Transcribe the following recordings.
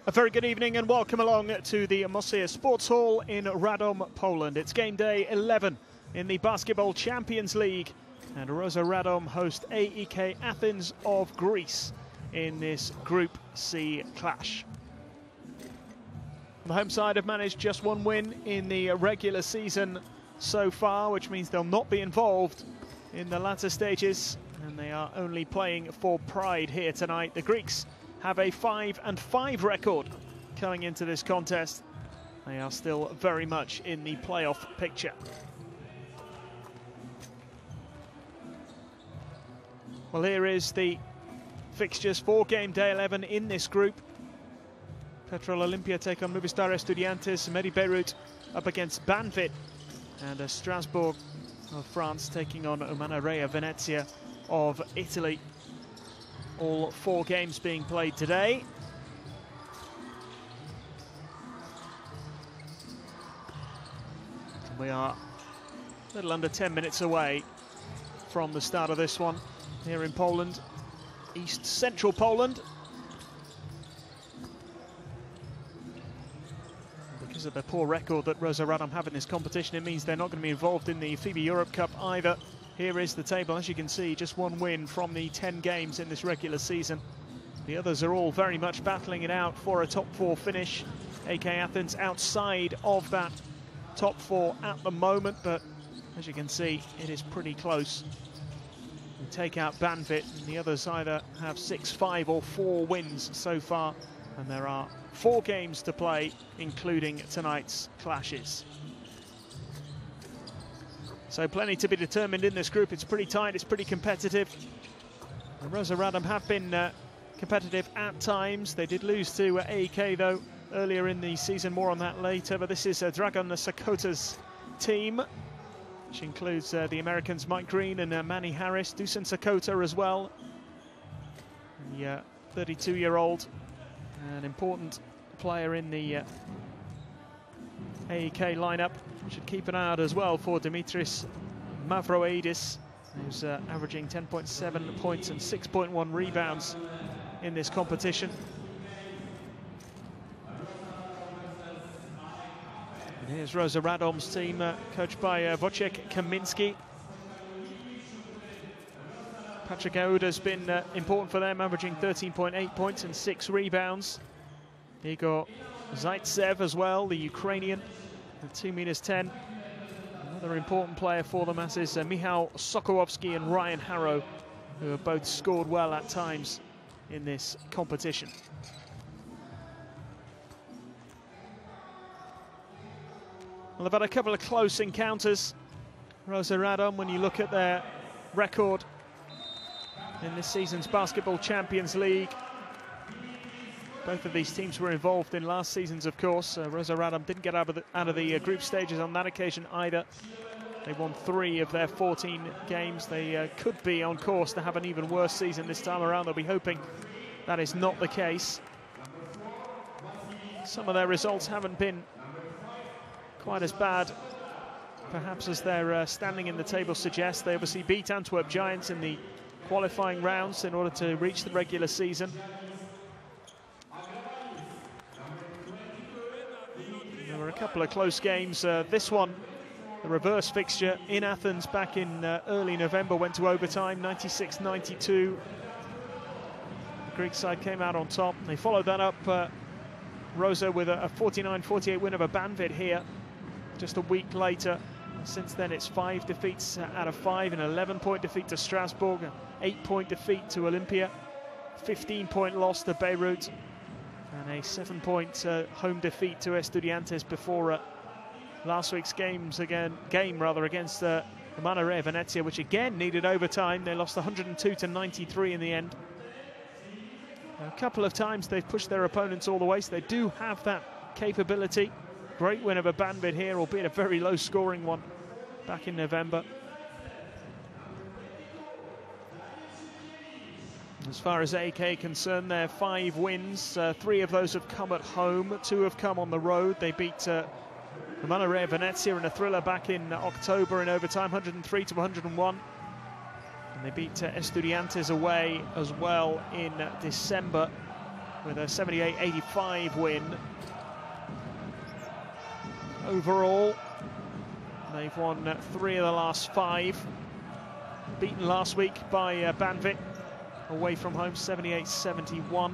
A very good evening and welcome along to the Mosir Sports Hall in Radom, Poland. It's game day 11 in the Basketball Champions League, and Rosza Radom host AEK Athens of Greece in this Group C clash. The home side have managed just one win in the regular season so far, which means they'll not be involved in the latter stages, and they are only playing for pride here tonight. The Greeks have a 5-5 record coming into this contest. They are still very much in the playoff picture. Well, here is the fixtures for game day 11 in this group. Petrol Olympia take on Movistar Estudiantes, Medi Beirut up against Banvit, and Strasbourg of France taking on Omanarea Venezia of Italy. All 4 games being played today. We are a little under 10 minutes away from the start of this one here in Poland, East Central Poland. Because of the poor record that Rosza Radom have in this competition, it means they're not going to be involved in the FIBA Europe Cup either. Here is the table. As you can see, just one win from the 10 games in this regular season. The others are all very much battling it out for a top 4 finish. AEK Athens outside of that top 4 at the moment, but as you can see, it is pretty close. We take out Banvit, and the others either have 6, 5 or 4 wins so far, and there are 4 games to play, including tonight's clashes. So plenty to be determined in this group. It's pretty tight, it's pretty competitive. And Rosza Radom have been competitive at times. They did lose to AEK though earlier in the season, more on that later. But this is Dragan Sakota's team, which includes the Americans Mike Green and Manny Harris, Dusan Sakota as well. The 32-year-old, an important player in the AEK lineup. Should keep an eye out as well for Dimitris Mavroidis, who's averaging 10.7 points and 6.1 rebounds in this competition. And here's Rosza Radom's team, coached by Wojciech Kaminski. Patrick Auda's been important for them, averaging 13.8 points and 6 rebounds. Igor Zaitsev as well, the Ukrainian, at 2 meters 10. Another important player for them, as is Michał Sokołowski and Ryan Harrow, who have both scored well at times in this competition. Well, they've had a couple of close encounters, Rosza Radom, when you look at their record in this season's Basketball Champions League. Both of these teams were involved in last season's, of course. Rosza Radom didn't get out of the group stages on that occasion either. They won 3 of their 14 games. They could be on course to have an even worse season this time around. They'll be hoping that is not the case. Some of their results haven't been quite as bad, perhaps, as their standing in the table suggests. They obviously beat Antwerp Giants in the qualifying rounds in order to reach the regular season. There were a couple of close games. This one, the reverse fixture in Athens back in early November, went to overtime, 96-92. The Greek side came out on top. They followed that up, Rosza, with a 49-48 win over Banvit here just a week later. Since then, it's 5 defeats out of 5, an 11-point defeat to Strasbourg, an 8-point defeat to Olympia, 15-point loss to Beirut, and a 7-point home defeat to Estudiantes before last week's game against Omanarea Venezia, which again needed overtime. They lost 102-93 in the end. A couple of times they've pushed their opponents all the way, so they do have that capability. Great win over Banvit here, albeit a very low-scoring one back in November. As far as AEK concerned, their 5 wins, 3 of those have come at home, 2 have come on the road. They beat Omanarea Venezia in a thriller back in October in overtime, 103-101. And they beat Estudiantes away as well in December. with a 78-85 win. Overall, they've won 3 of the last 5. Beaten last week by Banvit away from home, 78-71.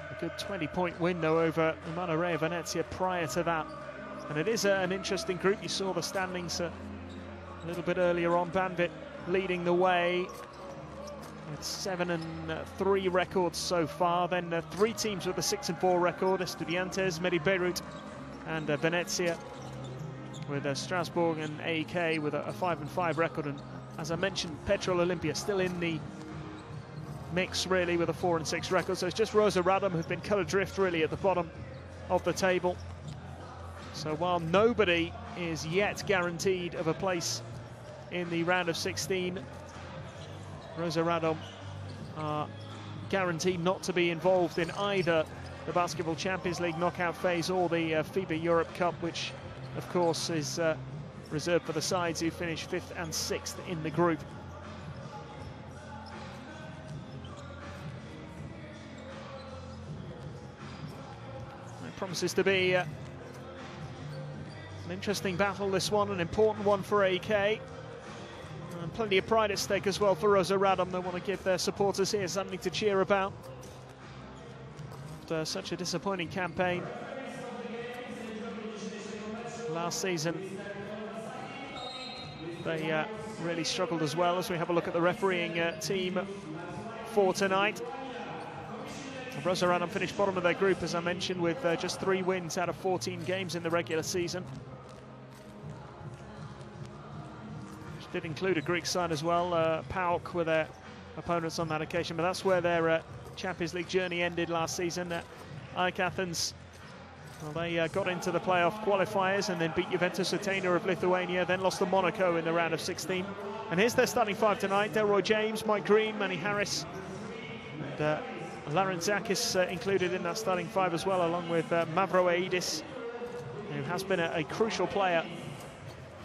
A good 20-point win, though, over Emanuele Venezia prior to that. And it is an interesting group. You saw the standings a little bit earlier on. Banvit leading the way with 7-3 records so far. Then 3 teams with a 6-4 record: Estudiantes, Medi Beirut, and Venezia, with Strasbourg and AEK with a 5-5 record. And as I mentioned, Petrol Olympia still in the mix, really, with a 4-6 record. So it's just Rosa Radom who've been cut adrift, really, at the bottom of the table. So while nobody is yet guaranteed of a place in the round of 16, Rosa Radom are guaranteed not to be involved in either the Basketball Champions League knockout phase or the FIBA Europe Cup, which of course is reserved for the sides who finish 5th and 6th in the group. It promises to be an interesting battle, this one, an important one for AK. And plenty of pride at stake as well for Rosa Radom. They want to give their supporters here something to cheer about after such a disappointing campaign last season. They really struggled as well, as we have a look at the refereeing team for tonight. Rosa Radom finished bottom of their group, as I mentioned, with just 3 wins out of 14 games in the regular season. Which did include a Greek side as well, PAOK were their opponents on that occasion, but that's where their Champions League journey ended last season. AEK Athens, well, they got into the playoff qualifiers and then beat Juventus Athena of Lithuania, then lost to Monaco in the round of 16. And here's their starting 5 tonight: Delroy James, Mike Green, Manny Harris, and Larentzakis included in that starting 5 as well, along with Mavroidis, who has been a crucial player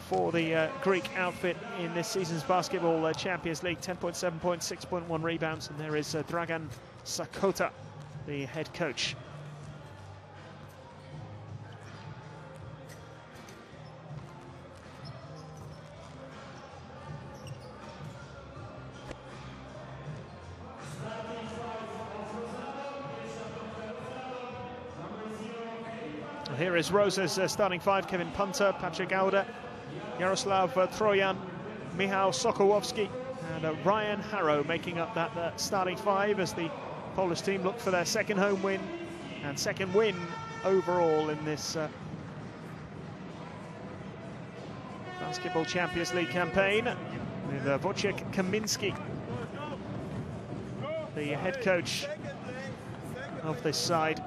for the Greek outfit in this season's Basketball Champions League. 10.7 points, 6.1 rebounds, and there is Dragan Sakota, the head coach. Here is Rosa's starting 5: Kevin Punter, Patrick Gauda, Yaroslav Trojan, Michał Sokołowski, and Ryan Harrow making up that starting 5 as the Polish team look for their 2nd home win and 2nd win overall in this Basketball Champions League campaign, with Wojciech Kaminski, the head coach of this side.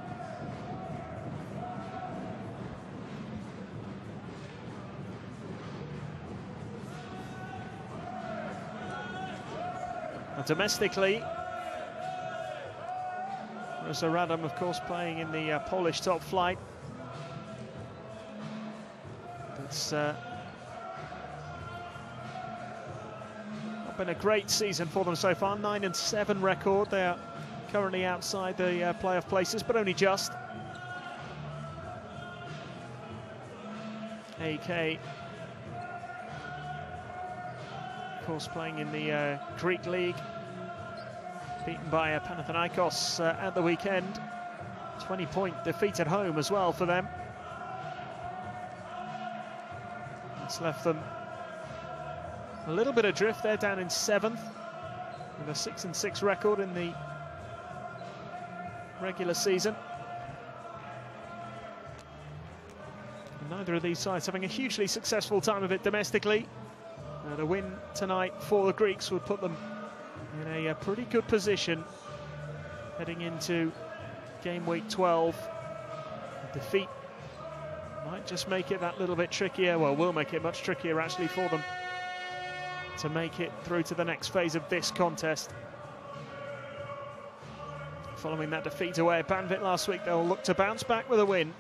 Domestically, Rosa Radom, of course, playing in the Polish top flight. It's not been a great season for them so far. 9-7 record. They are currently outside the playoff places, but only just. AK, of course, playing in the Greek league. Beaten by Panathinaikos at the weekend. 20-point defeat at home as well for them. It's left them a little bit adrift. They're down in 7th with a 6-6 record in the regular season. And neither of these sides having a hugely successful time of it domestically. A win tonight for the Greeks would put them in a pretty good position heading into game week 12. A defeat might just make it that little bit trickier, well, will make it much trickier actually for them to make it through to the next phase of this contest. Following that defeat away at Banvit last week, they'll look to bounce back with a win.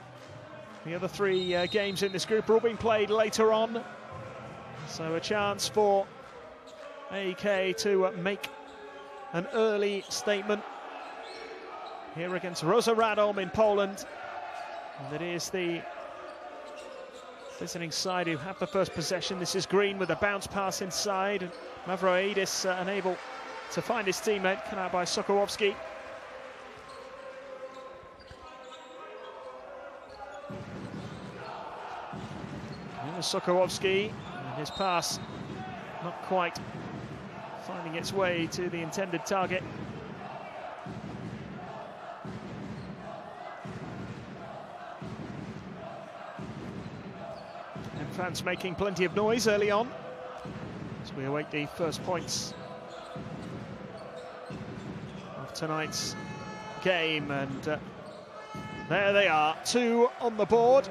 The other 3 games in this group are all being played later on, so a chance for AEK to make an early statement here against Rόža Radom in Poland. And it is the visiting side who have the first possession. This is Green with a bounce pass inside. Mavroidis unable to find his teammate, cut out by Sokołowski. Sokołowski, and his pass not quite finding its way to the intended target. And fans making plenty of noise early on as we await the first points of tonight's game, and there they are, 2 on the board.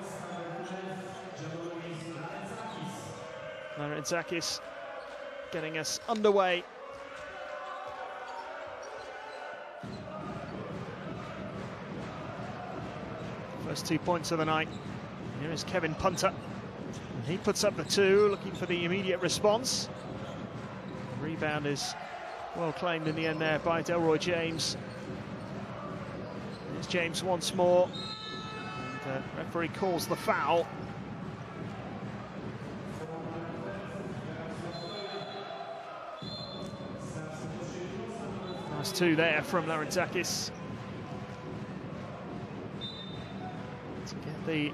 Larentzakis getting us underway. First 2 points of the night. Here is Kevin Punter. And he puts up the 2, looking for the immediate response. The rebound is well claimed in the end there by Delroy James. Here's James once more. And the referee calls the foul. Nice 2 there from Larentzakis to get the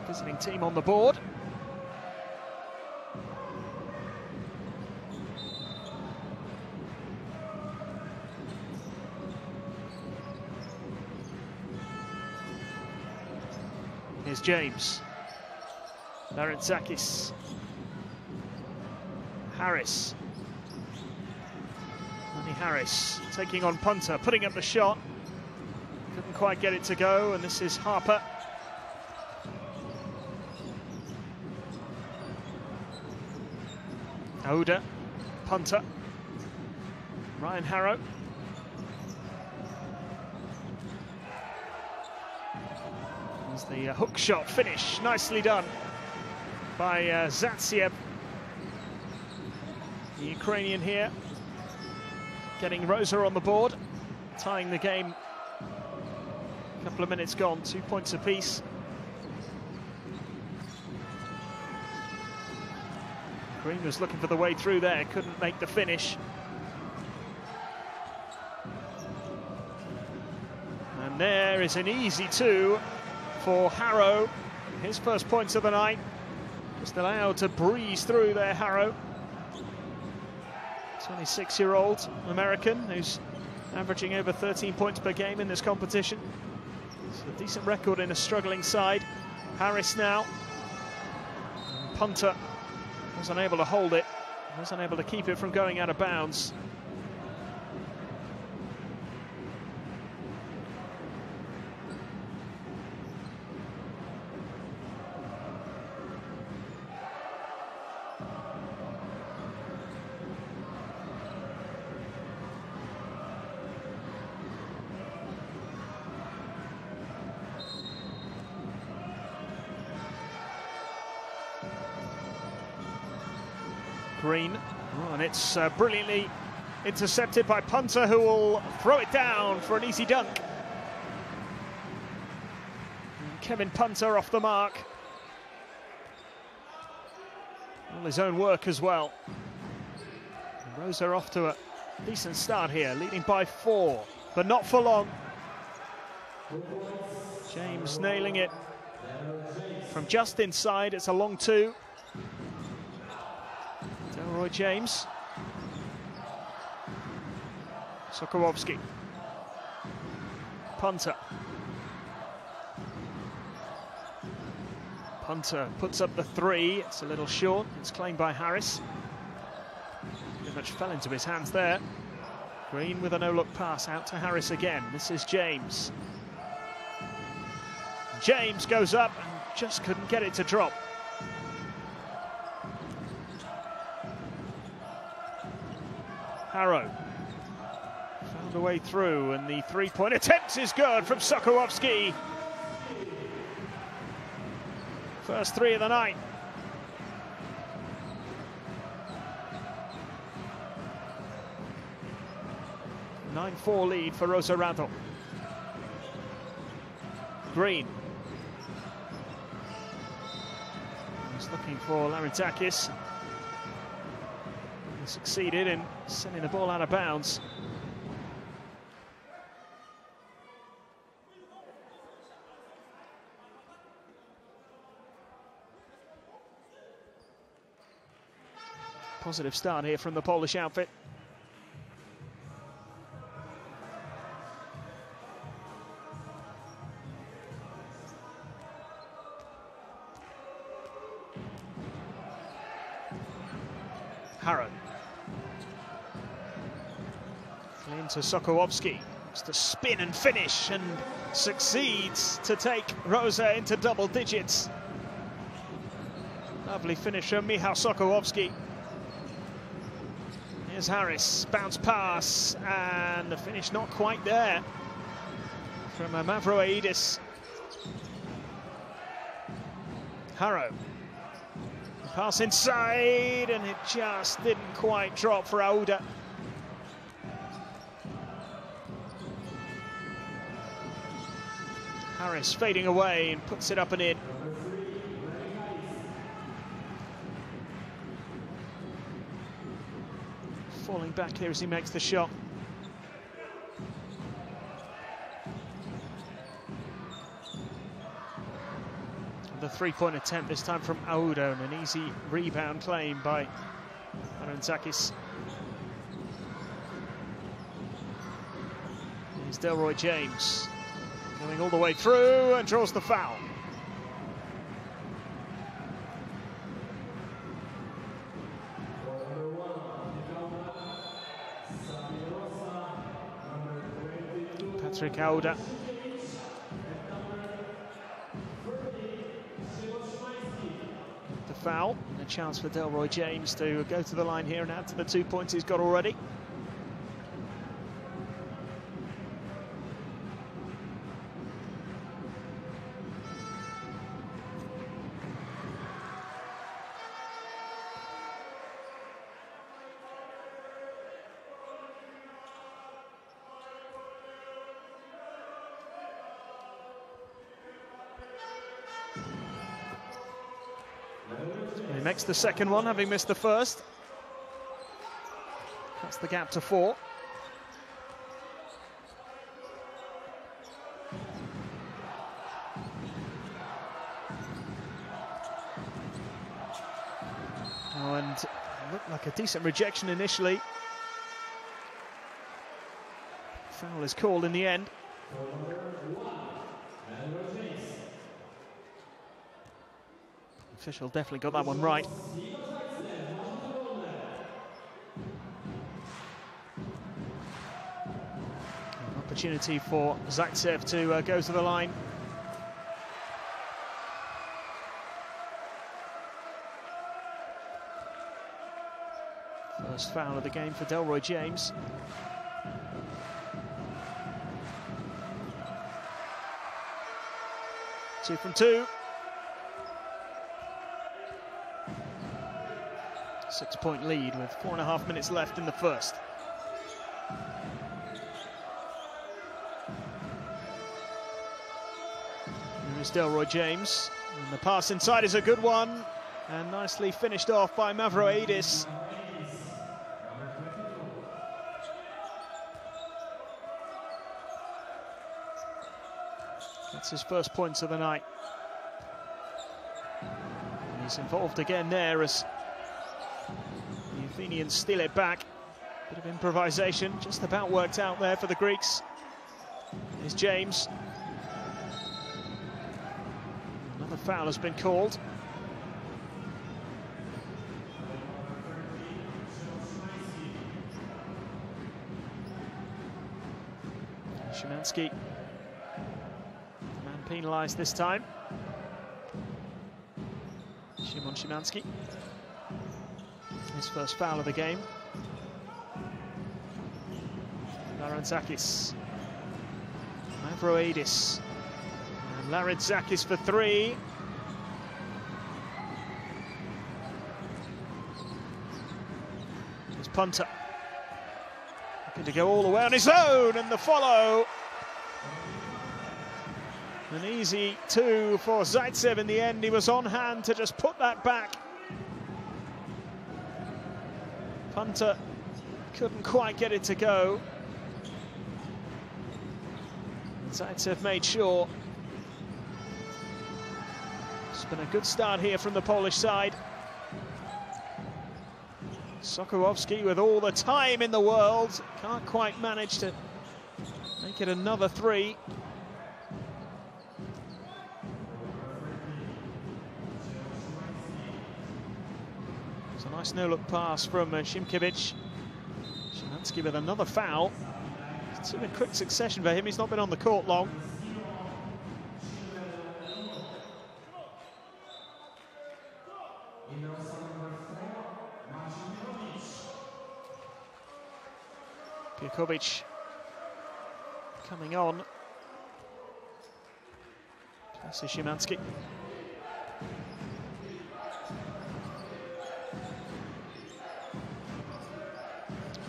visiting team on the board. Here's James. Larentzakis. Harris. Harris taking on Punter, putting up the shot. Couldn't quite get it to go, and this is Harper. Oda, Punter. Ryan Harrow. There's the hook shot finish, nicely done by Zatsiev. The Ukrainian here, getting Rόža on the board, tying the game. A couple of minutes gone, 2 points apiece. Green was looking for the way through there, couldn't make the finish. And there is an easy 2 for Harrow. His first points of the night. Just allowed to breeze through there, Harrow. 26-year-old American who's averaging over 13 points per game in this competition. It's a decent record in a struggling side. Harris now. Punter was unable to hold it, was unable to keep it from going out of bounds. Green, and it's brilliantly intercepted by Punter, who will throw it down for an easy dunk. And Kevin Punter off the mark. All his own work as well. And Rόža off to a decent start here, leading by 4, but not for long. James nailing it from just inside. It's a long 2. Delroy James. Sokołowski. Punter. Punter puts up the 3. It's a little short. It's claimed by Harris. Pretty much fell into his hands there. Green with a no-look pass out to Harris again. This is James. James goes up and just couldn't get it to drop. Harrow found a way through, and the 3-point attempt is good from Sokołowski. First 3 of the night. 9-4 lead for Rόζα Rádom. Green. He's looking for Larentzakis. He succeeded in sending the ball out of bounds. Positive start here from the Polish outfit. Harrow. Into Sokołowski. It's to spin and finish, and succeeds to take Rόža into double digits. Lovely finish from Michał Sokołowski. Here's Harris, bounce pass, and the finish not quite there from Mavroidis. Harrow. Pass inside, and it just didn't quite drop for Auda. Harris fading away and puts it up and in. Falling back here as he makes the shot. The three-point attempt this time from Auda, and an easy rebound claim by Larentzakis. Here's Delroy James going all the way through and draws the foul. Patrick Auda. The foul, and a chance for Delroy James to go to the line here and add to the 2 points he's got already. He makes the second one, having missed the first. That's the gap to 4. Oh, and it looked like a decent rejection initially. Foul is called in the end. Official definitely got that one right. An opportunity for Zaitsev to go to the line. First foul of the game for Delroy James. Two from 2. 6-point lead with 4.5 minutes left in the first. Here is Delroy James, and the pass inside is a good one, and nicely finished off by Mavroidis. That's his first points of the night. And he's involved again there as the Athenians steal it back. Bit of improvisation, just about worked out there for the Greeks. Here's James. Another foul has been called. Szymanski. Man penalised this time. Szymon Szymanski. His first foul of the game. Larentzakis. Mavroidis. And Larentzakis for 3. His punter. Looking to go all the way on his own, and the follow. An easy 2 for Zaitsev in the end. He was on hand to just put that back. Punter couldn't quite get it to go. Zaitsev made sure. It's been a good start here from the Polish side. Sokołowski with all the time in the world. Can't quite manage to make it another 3. It's a nice no-look pass from Szymkiewicz. Szymanski with another foul. It's in a quick succession for him. He's not been on the court long. Piakovic coming on. Passes Szymanski.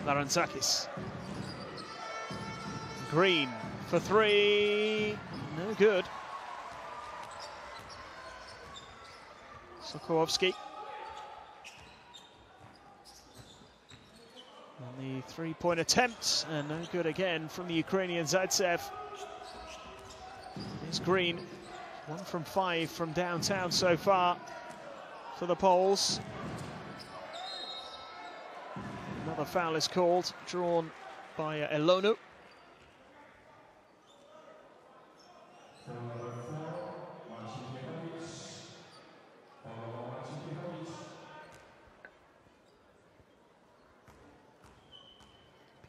Larentzakis. Green for 3. No good. Sokołowski. And the 3-point attempt, and no good again from the Ukrainian Zaitsev. Here's Green. 1 from 5 from downtown so far for the Poles. Another foul is called, drawn by Elonu.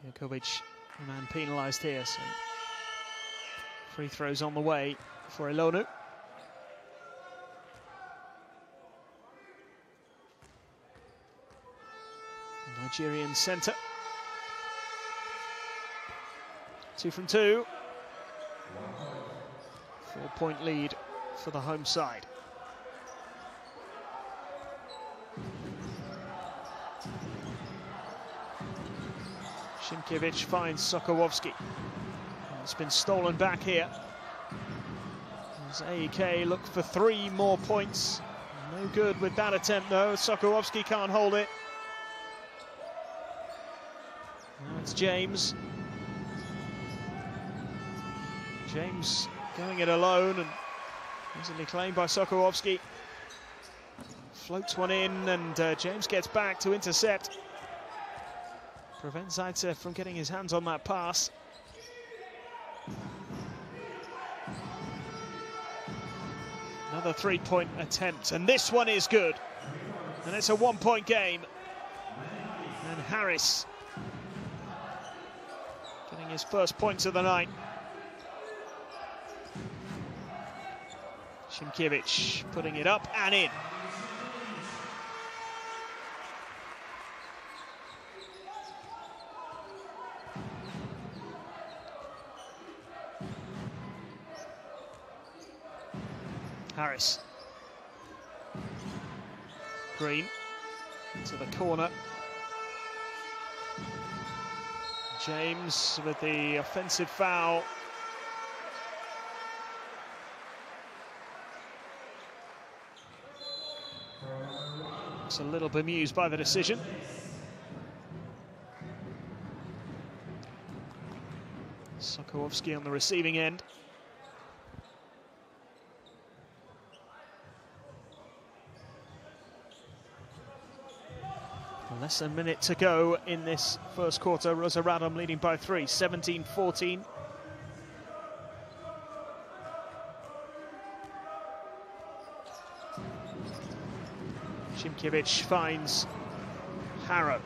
Piakovic, the man penalised here, so free throws on the way for Elonu. Nigerian centre. 2 from 2. 4-point lead for the home side. Szymkiewicz finds Sokołowski. It's been stolen back here. As AEK look for 3 more points. No good with that attempt though. Sokołowski can't hold it. Now it's James. James going it alone and easily claimed by Sokołowski. Floats one in, and James gets back to intercept. Prevents Zaitsev from getting his hands on that pass. Another 3-point attempt, and this one is good. And it's a 1-point game. And Harris getting his first points of the night. Szymkiewicz putting it up and in. Harris. Green to the corner. James with the offensive foul. Looks a little bemused by the decision. Sokołowski on the receiving end. Less than a minute to go in this first quarter. Rosja Radom leading by 3, 17-14. Szymkiewicz finds Harrow.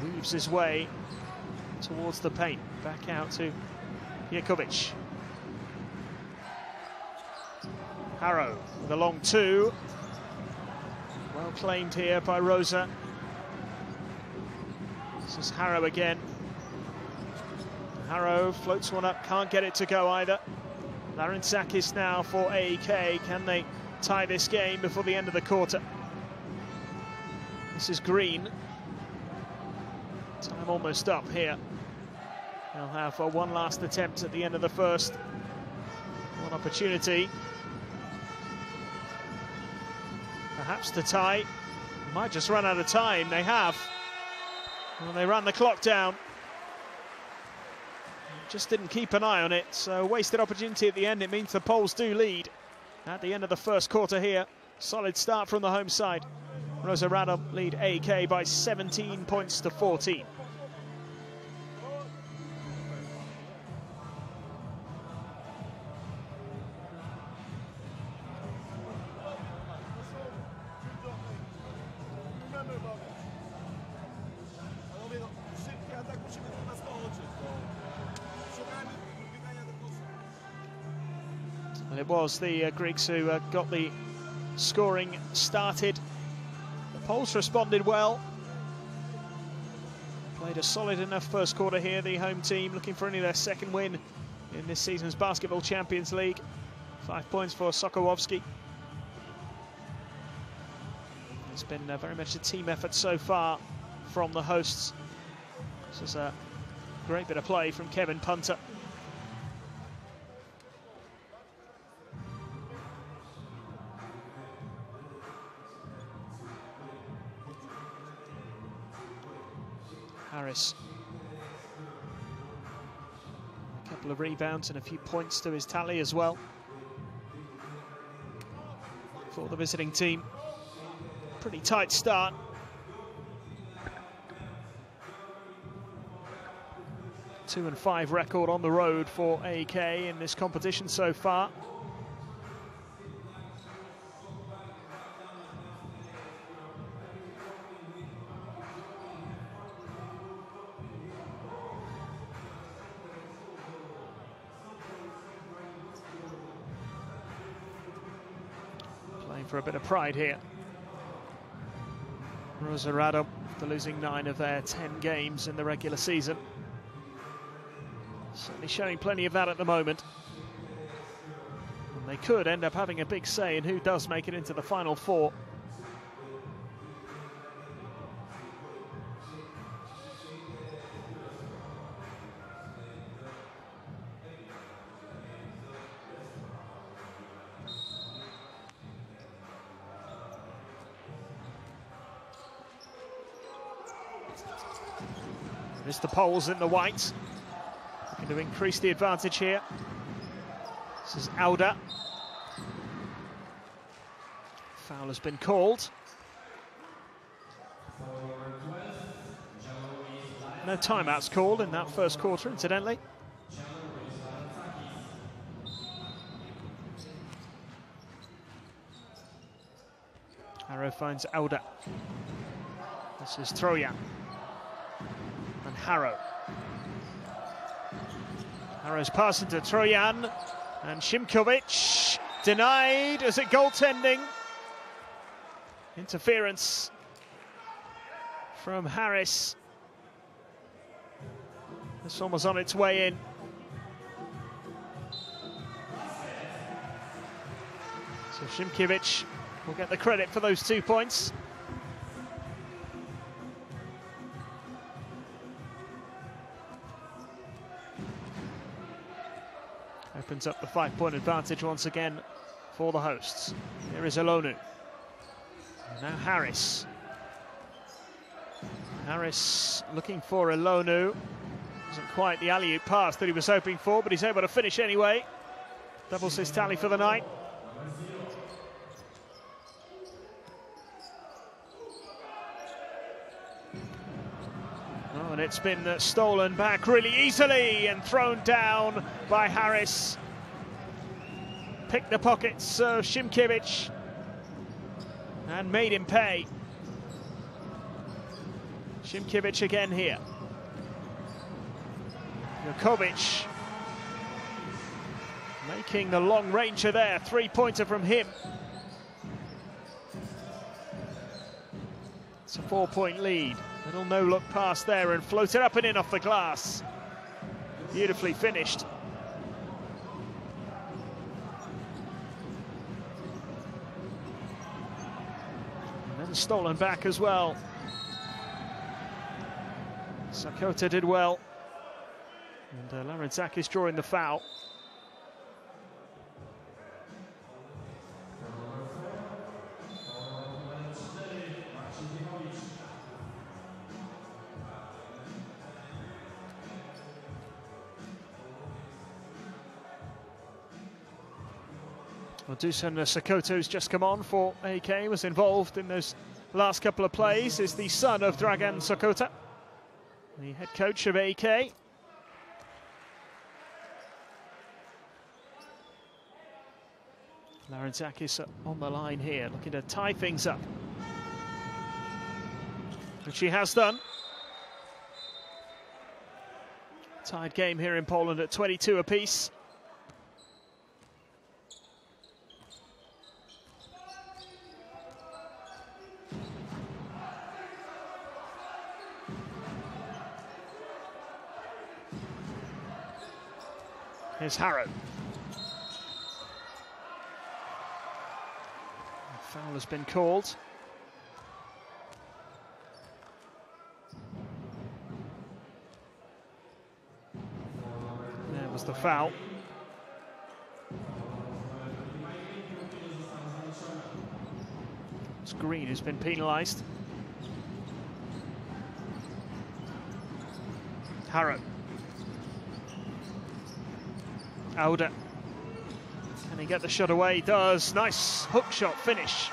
Weaves his way towards the paint. Back out to Piakovic. Harrow with a long 2. Well claimed here by Rosja. This is Harrow again. Harrow floats one up, can't get it to go either. Larentzakis now for AEK. Can they tie this game before the end of the quarter? This is Green. Time almost up here. They'll have one last attempt at the end of the first. One opportunity. Perhaps to tie. Might just run out of time. They have. Well, they ran the clock down. Just didn't keep an eye on it, so wasted opportunity at the end. It means the Poles do lead at the end of the first quarter here. Solid start from the home side. Rόža Rádom lead AK by 17 points to 14. And it was the Greeks who got the scoring started. The Poles responded well. Played a solid enough first quarter here, the home team, looking for only their second win in this season's Basketball Champions League. 5 points for Sokołowski. It's been very much a team effort so far from the hosts. This is a great bit of play from Kevin Punter. Harris. A couple of rebounds and a few points to his tally as well for the visiting team. Pretty tight start. A 2-5 record on the road for AK in this competition so far. For a bit of pride here. Rόža Rádom, after losing 9 of their 10 games in the regular season. Certainly showing plenty of that at the moment. And they could end up having a big say in who does make it into the Final Four. It's the Poles in the white, looking to increase the advantage here. This is Auda. Foul has been called. No timeouts called in that first quarter, incidentally. Harrow finds Auda. This is Trojan. And Harrow. Harrow's pass into Trojan, and Šimković denied. Is it goaltending? Interference from Harris. This one was on its way in. So Šimković will get the credit for those 2 points. Opens up the 5-point advantage once again for the hosts. Here is Elonu. And now Harris. Harris looking for Elonu. Wasn't quite the alley-oop pass that he was hoping for, but he's able to finish anyway. Doubles his tally for the night. Oh, and it's been stolen back really easily and thrown down by Harris. Picked the pockets of Šimković and made him pay. Šimković again here. Jokovic making the long ranger there. 3-pointer from him. It's a 4-point lead. Little no-look pass there and floated up and in off the glass. Beautifully finished. And then stolen back as well. Sakota did well. And Larenzak is drawing the foul. Well, Dusan Sokoto's just come on for AK, was involved in those last couple of plays, is the son of Dragan Sokota, the head coach of AK. Larenzak is on the line here, looking to tie things up. Which he has done. Tied game here in Poland at 22 apiece. Here's Harrow. The foul has been called. There was the foul. It's Green who's been penalised. Harrow. Auda. Can he get the shot away? He does. Nice hook shot finish.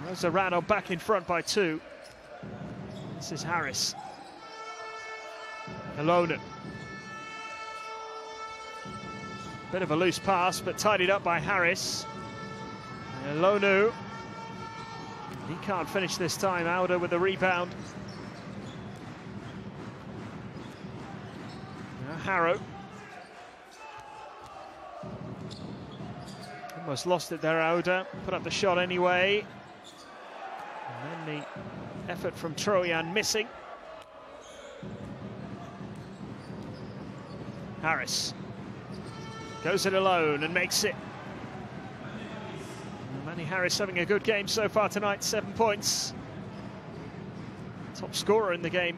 Rόzsa Rádom back in front by 2. This is Harris. Ilonen. Bit of a loose pass, but tidied up by Harris. Ilonen. He can't finish this time. Auda with the rebound. Now Harrow. Almost lost it there, Auda. Put up the shot anyway. And then the effort from Trojan missing. Harris goes it alone and makes it. Manny Harris having a good game so far tonight, 7 points. Top scorer in the game.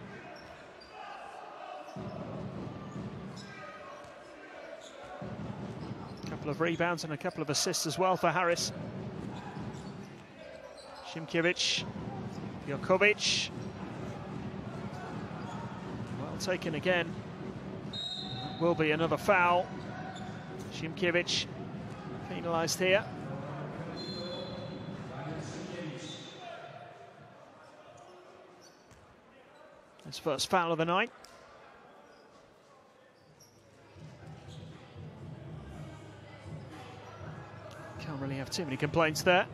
Couple of rebounds and a couple of assists as well for Harris. Szymkiewicz, Jokovic. Well taken again. That will be another foul. Szymkiewicz penalised here. His first foul of the night. Can't really have too many complaints there.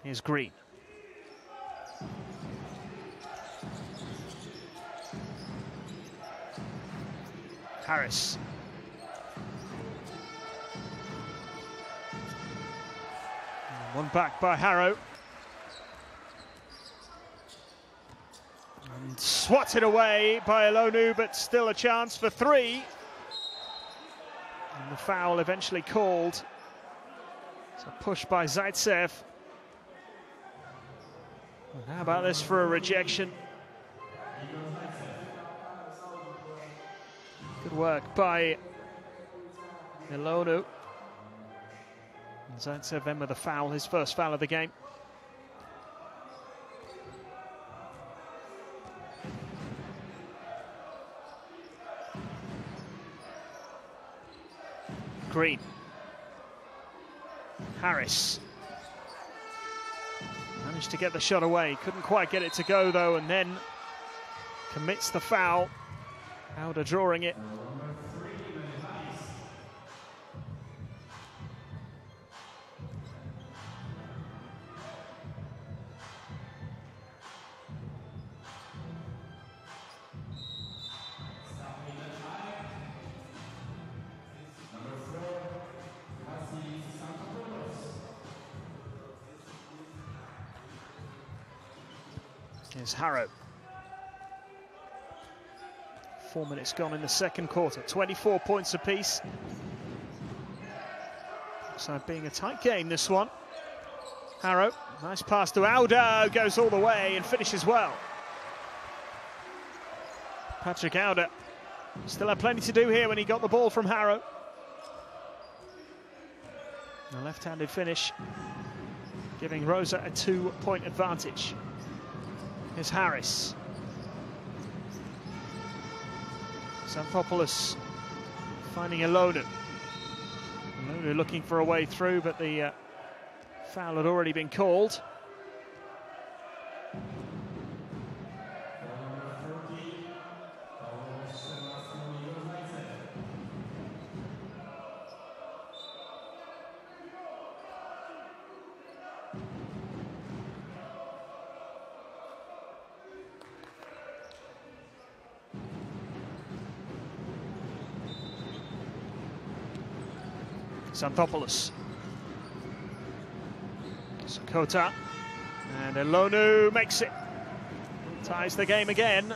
Here's Green. Harris. One back by Harrow. And swatted away by Ilonen, but still a chance for 3. And the foul eventually called. It's a push by Zaitsev. And how about this for a rejection? Good work by Ilonen. Zaitsev then with a foul, his first foul of the game. Green. Harris. Managed to get the shot away, couldn't quite get it to go though, and then commits the foul. Auda drawing it. Here's Harrow. 4 minutes gone in the second quarter. 24 points apiece. So being a tight game, this one. Harrow, nice pass to Auda, goes all the way and finishes well. Patrick Auda still had plenty to do here when he got the ball from Harrow. A left-handed finish, giving Rόζα a 2-point advantage. Here's Harris. Xanthopoulos finding Elonu. Elonu looking for a way through, but the foul had already been called. Xanthopoulos. Sakota. And Elonu makes it. Ties the game again.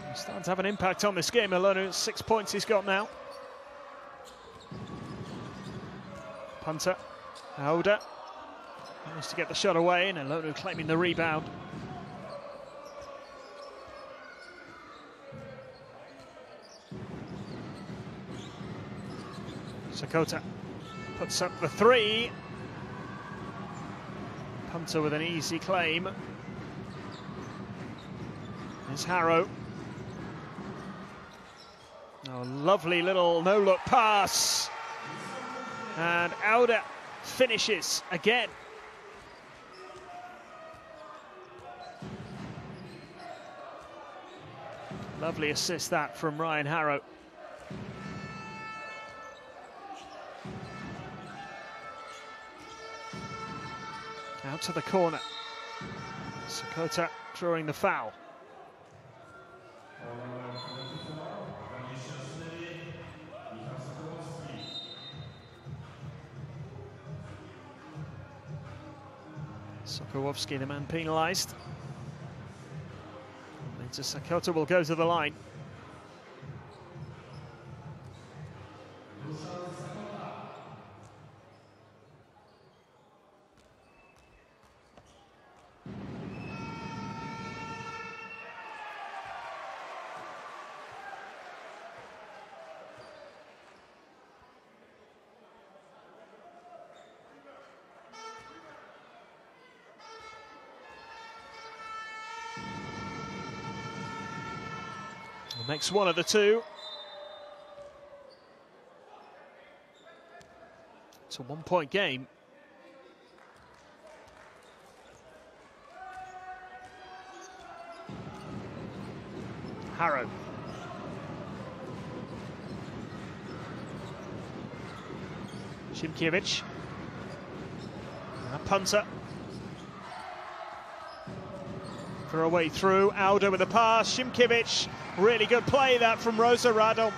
He's starting to have an impact on this game. Elonu, 6 points he's got now. Punter. Auda. Managed to get the shot away, and Elonu claiming the rebound. Sakota puts up the three. Punter with an easy claim. There's Harrow. Oh, lovely little no-look pass. And Auda finishes again. Lovely assist that from Ryan Harrow. Out to the corner. Sakota drawing the foul. Sokołowski, the man penalised. Into Sakota will go to the line. Makes one of the two. It's a 1-point game. Harrow. Szymkiewicz. Punter. For a way through. Auda with a pass. Szymkiewicz. Really good play that from Rόža Rádom.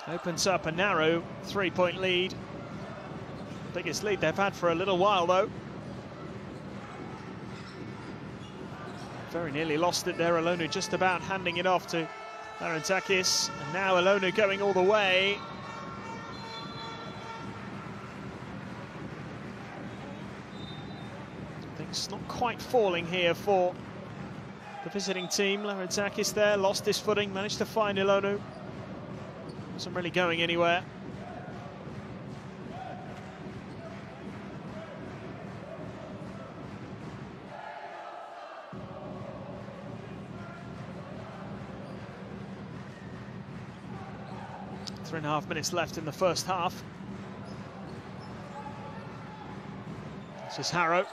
Opens up a narrow 3-point lead. Biggest lead they've had for a little while though. Very nearly lost it there. Elonu just about handing it off to Larentakis. And now Elonu going all the way. It's not quite falling here for the visiting team. Larentakis there, lost his footing, managed to find Elonu. Wasn't really going anywhere. Three and a half minutes left in the first half. This is Harrow.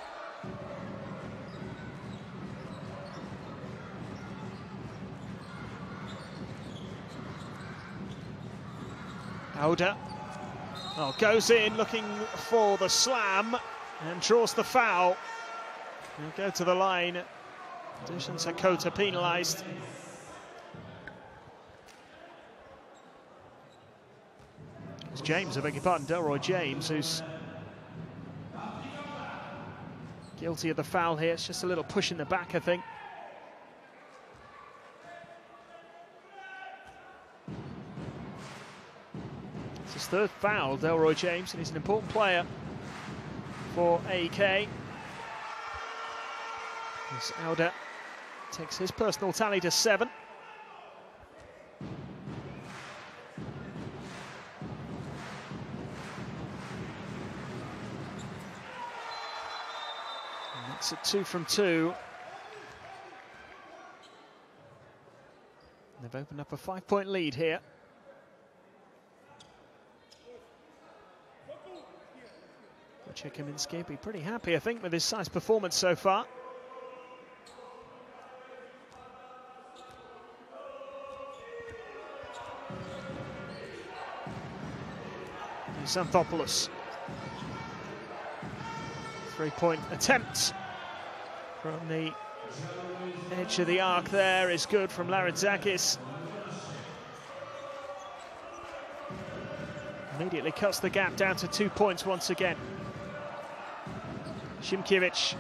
Auda goes in looking for the slam and draws the foul. He'll go to the line. Dusan Sakota penalised. James, I beg your pardon, Delroy James, who's guilty of the foul here. It's just a little push in the back, I think. It's his third foul, Delroy James, and he's an important player for AK. As Alda takes his personal tally to 7. And that's a 2 from 2. They've opened up a 5-point lead here. Kaminski will be pretty happy, I think, with his size performance so far. Xanthopoulos. 3-point attempt from the edge of the arc there is good from Larentzakis. Immediately cuts the gap down to 2 points once again. Szymkiewicz.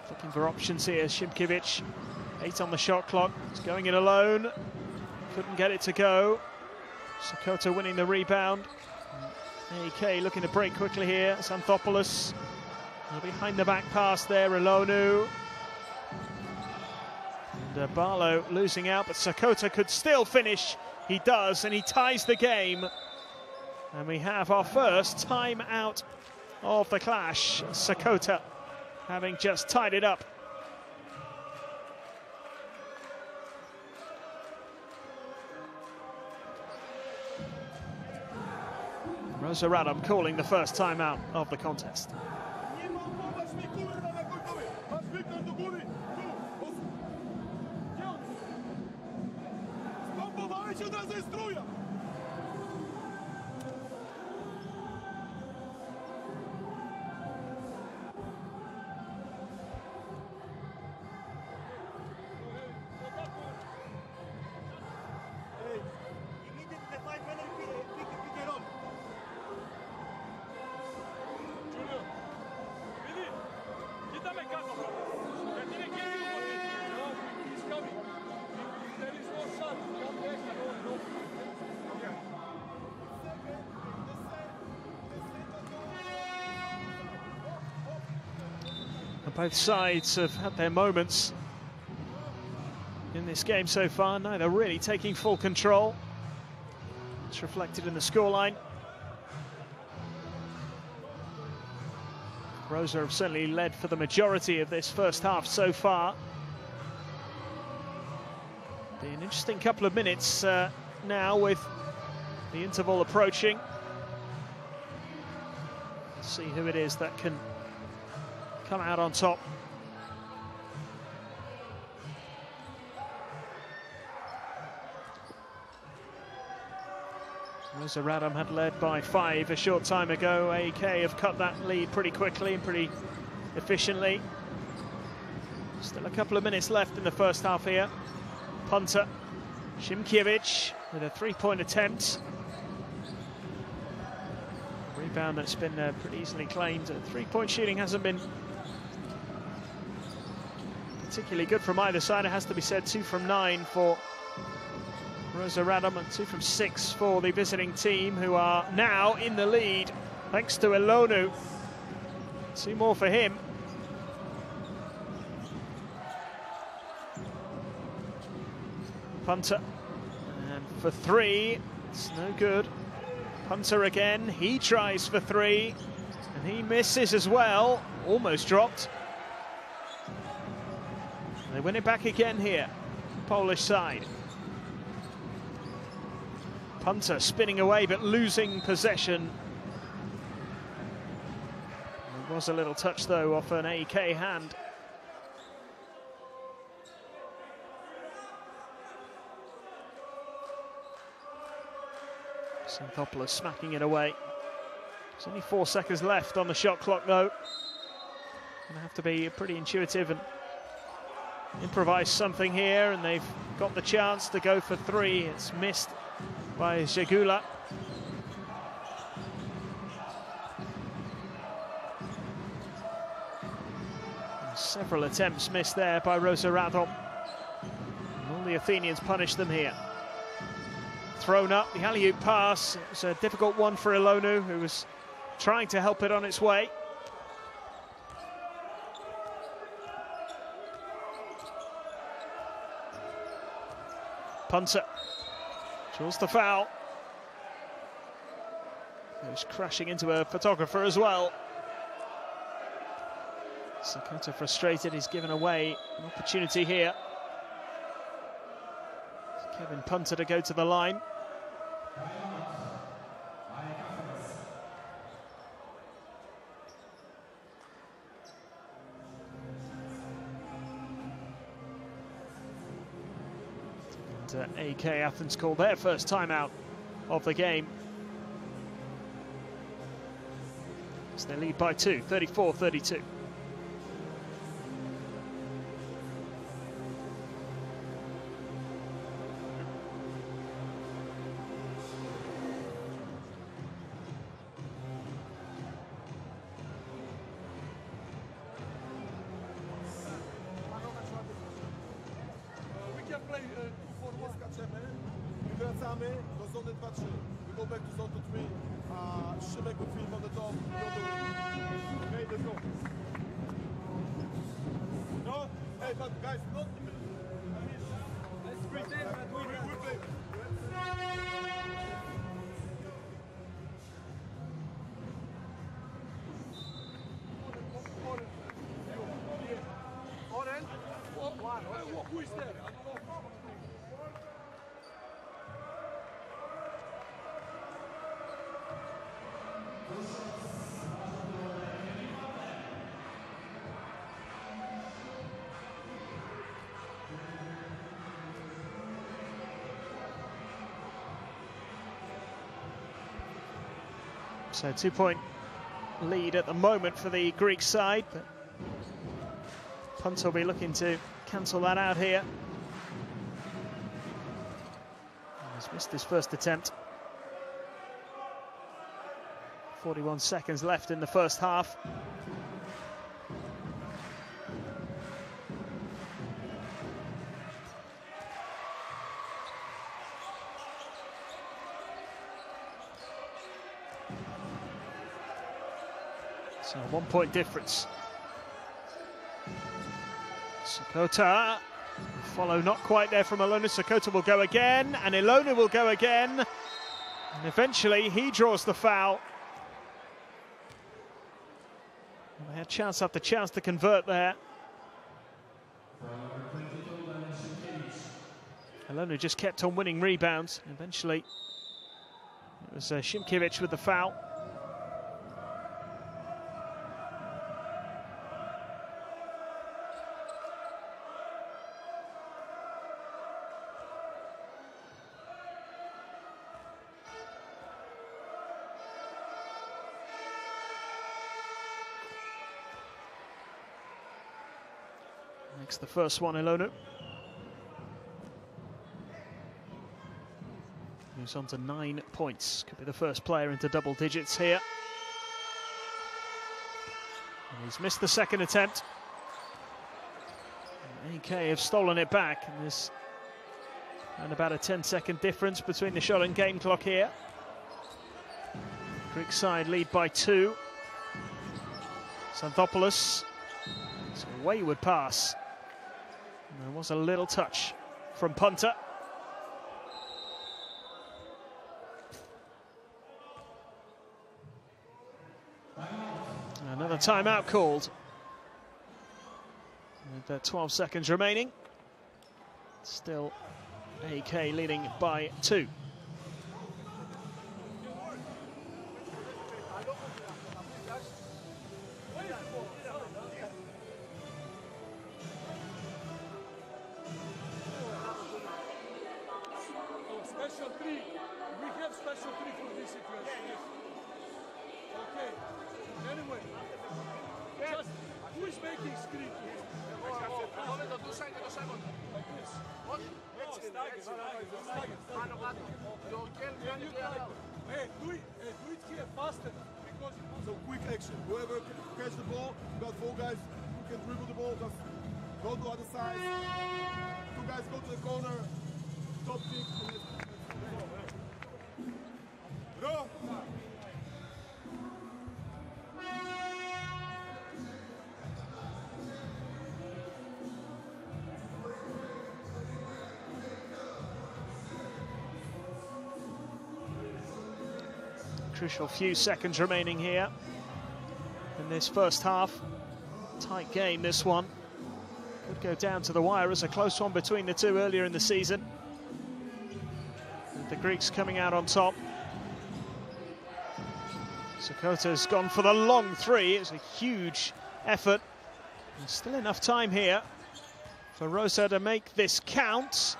Looking for options here, Szymkiewicz. 8 on the shot clock, he's going it alone. Couldn't get it to go. Sakota winning the rebound. AK looking to break quickly here. Xanthopoulos. Behind the back pass there, Ilonu. And Barlow losing out, but Sakota could still finish. He does, and he ties the game. And we have our first time out of the clash. Sakota having just tied it up. Rόza Rádom calling the first time out of the contest. Both sides have had their moments in this game so far, neither really taking full control. It's reflected in the scoreline. Rόza have certainly led for the majority of this first half so far. Be an interesting couple of minutes now with the interval approaching. Let's see who it is that can come out on top. Rόza Rádom had led by 5 a short time ago. AK have cut that lead pretty quickly and pretty efficiently. Still a couple of minutes left in the first half here. Punter, Szymkiewicz with a 3-point attempt. Rebound that's been pretty easily claimed. 3-point shooting hasn't been particularly good from either side, it has to be said. 2 from 9 for Rόza Rádom and 2 from 6 for the visiting team, who are now in the lead thanks to Ilonu. 2 more for him. Punter, and for 3, it's no good. Punter again, he tries for 3, and he misses as well, almost dropped. They win it back again here, Polish side. Punter spinning away but losing possession. There was a little touch though off an AK hand. Xanthopoulos smacking it away. There's only 4 seconds left on the shot clock though. Gonna have to be pretty intuitive and improvise something here, and they've got the chance to go for three. It's missed by Zegula. Several attempts missed there by Rόza Rádom. All the Athenians punish them here. Thrown up, the alley-oop pass. It was a difficult one for Ilonu, who was trying to help it on its way. Punter draws the foul. He was crashing into a photographer as well. Sakata frustrated, he's given away an opportunity here. Kevin Punter to go to the line. And AK Athens called their first timeout of the game. So they lead by 2, 34-32. So 2-point lead at the moment for the Greek side, but Punter will be looking to cancel that out here. He's missed his first attempt. 41 seconds left in the first half. So 1 point difference. Sakata, follow not quite there from Ilonu. Sakata will go again, and Ilonu will go again. And eventually he draws the foul. And they had chance after chance to convert there. Ilonu just kept on winning rebounds. Eventually it was Šimkiewicz with the foul. Makes the first one, Ilonu. Moves on to 9 points. Could be the first player into double digits here. And he's missed the second attempt. And AK have stolen it back, and there's around about a 10-second difference between the shot and game clock here. Greek side lead by 2. Xanthopoulos. It's a wayward pass. And there was a little touch from Punter. Another timeout called. With 12 seconds remaining. Still AK leading by 2. Special 3. We have special 3 for this situation. Okay. Anyway, just who is making screen? Do it here faster because so quick action. Whoever catch the ball, you got 4 guys who can dribble the ball. Just go to other side. 2 guys go to the corner. Top kick. Bro. Crucial few seconds remaining here in this first half. Tight game, this one. Could go down to the wire as a close one between the two earlier in the season. With the Greeks coming out on top. Sokota's gone for the long 3. It's a huge effort. There's still enough time here for Rόζα to make this count.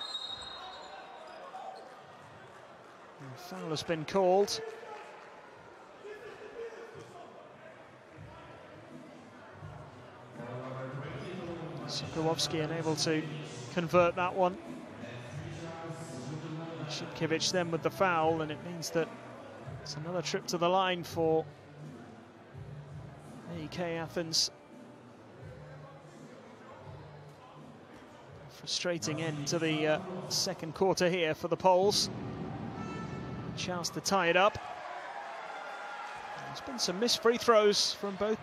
And the foul has been called. Sokołowski unable to convert that one. Šimkiewicz then with the foul, and it means that it's another trip to the line for AEK Athens. Frustrating end to the second quarter here for the Poles. Chance to tie it up. There's been some missed free throws from both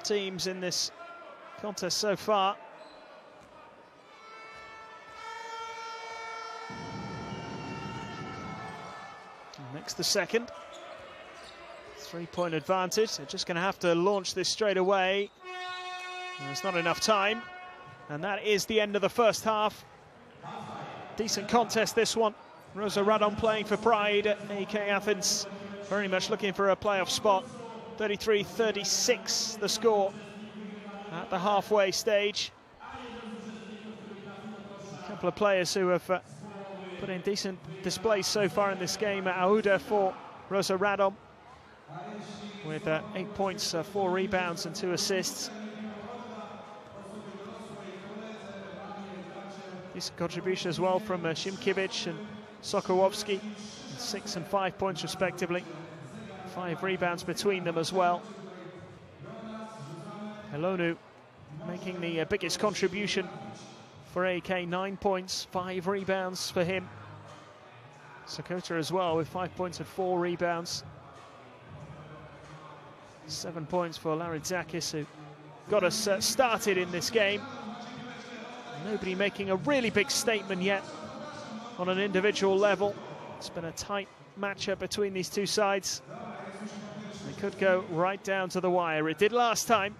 teams in this contest so far. Next the second. 3-point advantage. They're just going to have to launch this straight away. There's not enough time. And that is the end of the first half. Decent contest, this one. Rόža Radom playing for pride at AEK Athens. Very much looking for a playoff spot. 33-36 the score at the halfway stage. A couple of players who have put in decent displays so far in this game. Auda for Rόža Radom with 8 points, 4 rebounds and 2 assists. Decent contribution as well from Šimkiewicz and Sokołowski, 6 and 5 points respectively. 5 rebounds between them as well. Helonu making the biggest contribution for AEK, 9 points, 5 rebounds for him. Sokota as well with 5 points and 4 rebounds. 7 points for Larizakis, who got us started in this game. Nobody making a really big statement yet on an individual level. It's been a tight matchup between these two sides. They could go right down to the wire. It did last time.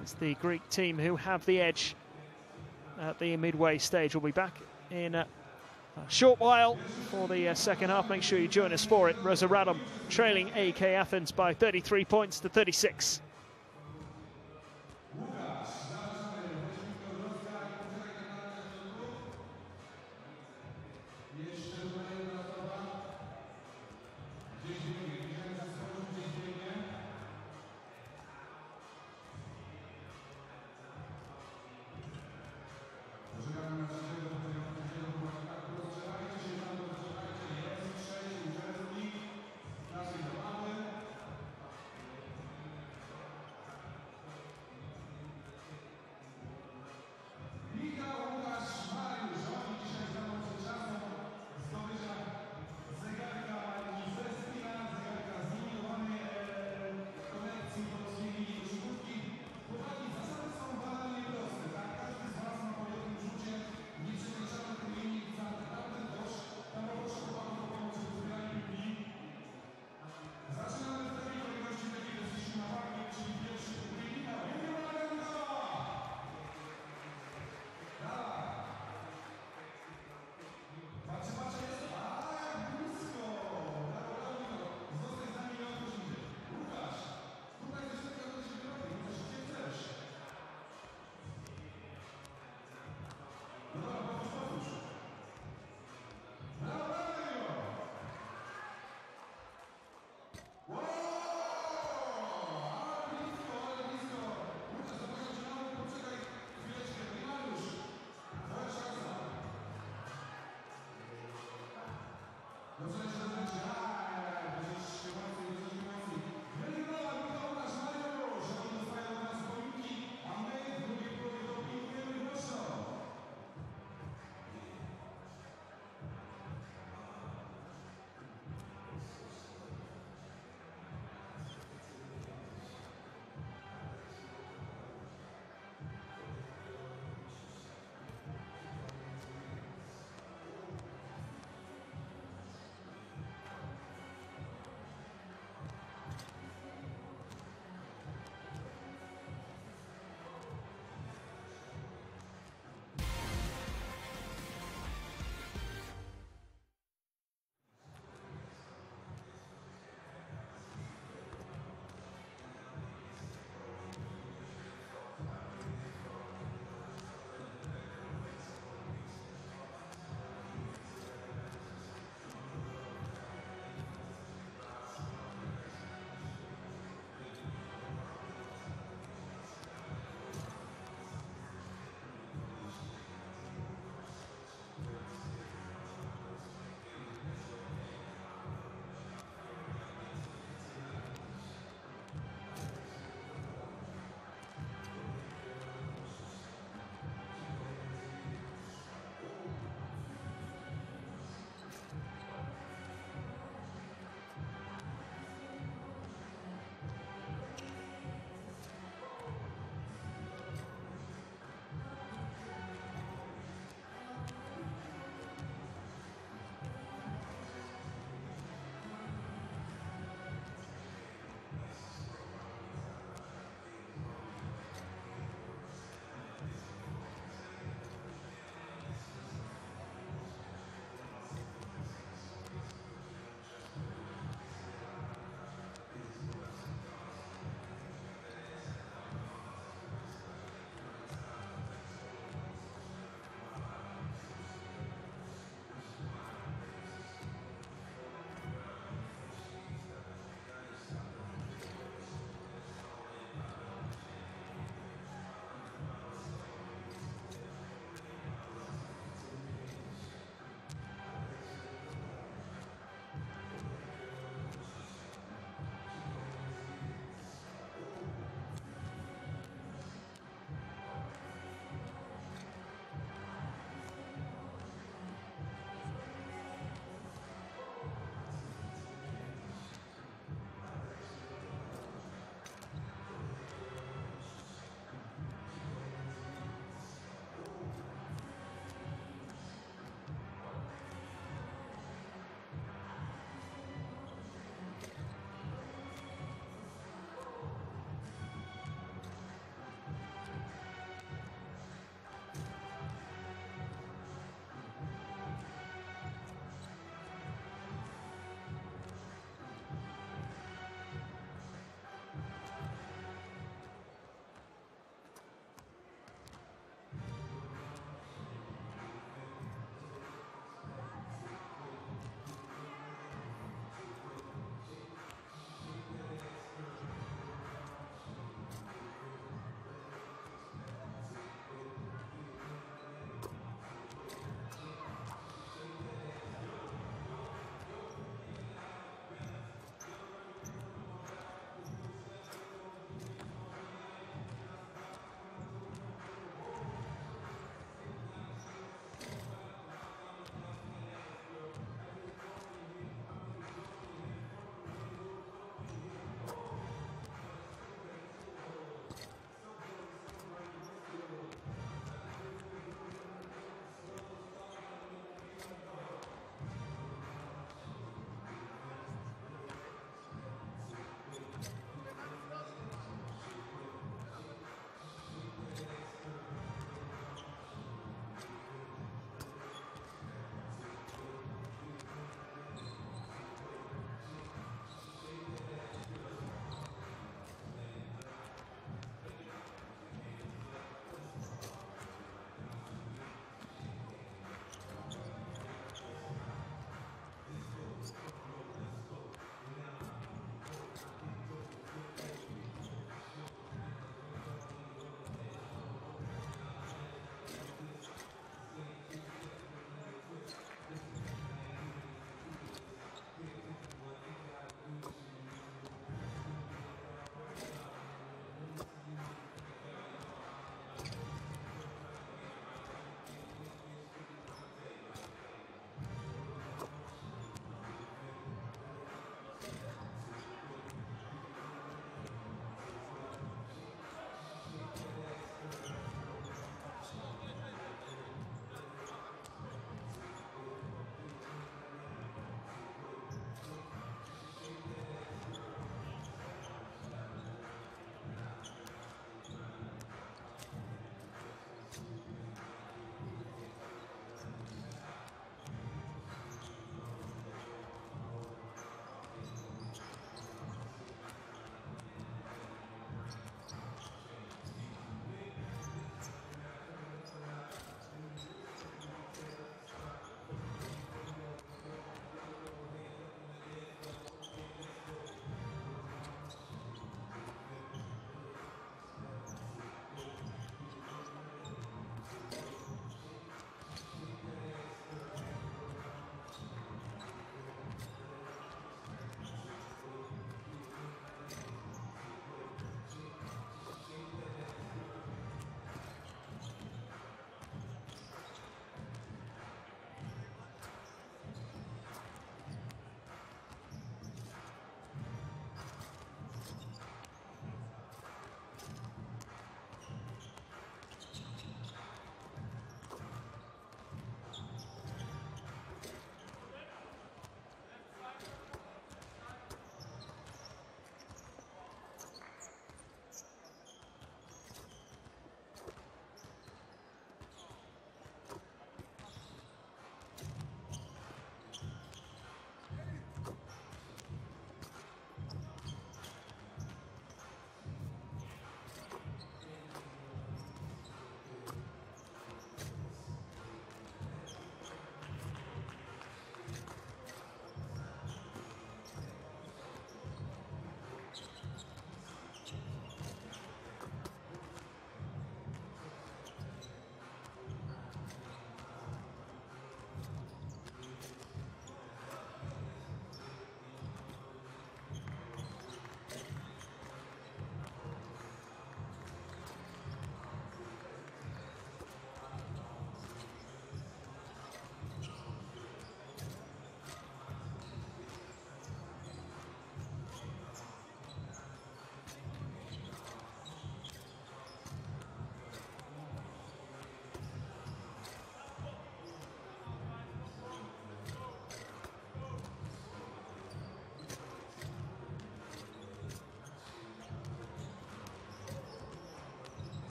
It's the Greek team who have the edge at the midway stage. We'll be back in a short while for the second half. Make sure you join us for it. Rόža Radom trailing AEK Athens by 33 points to 36.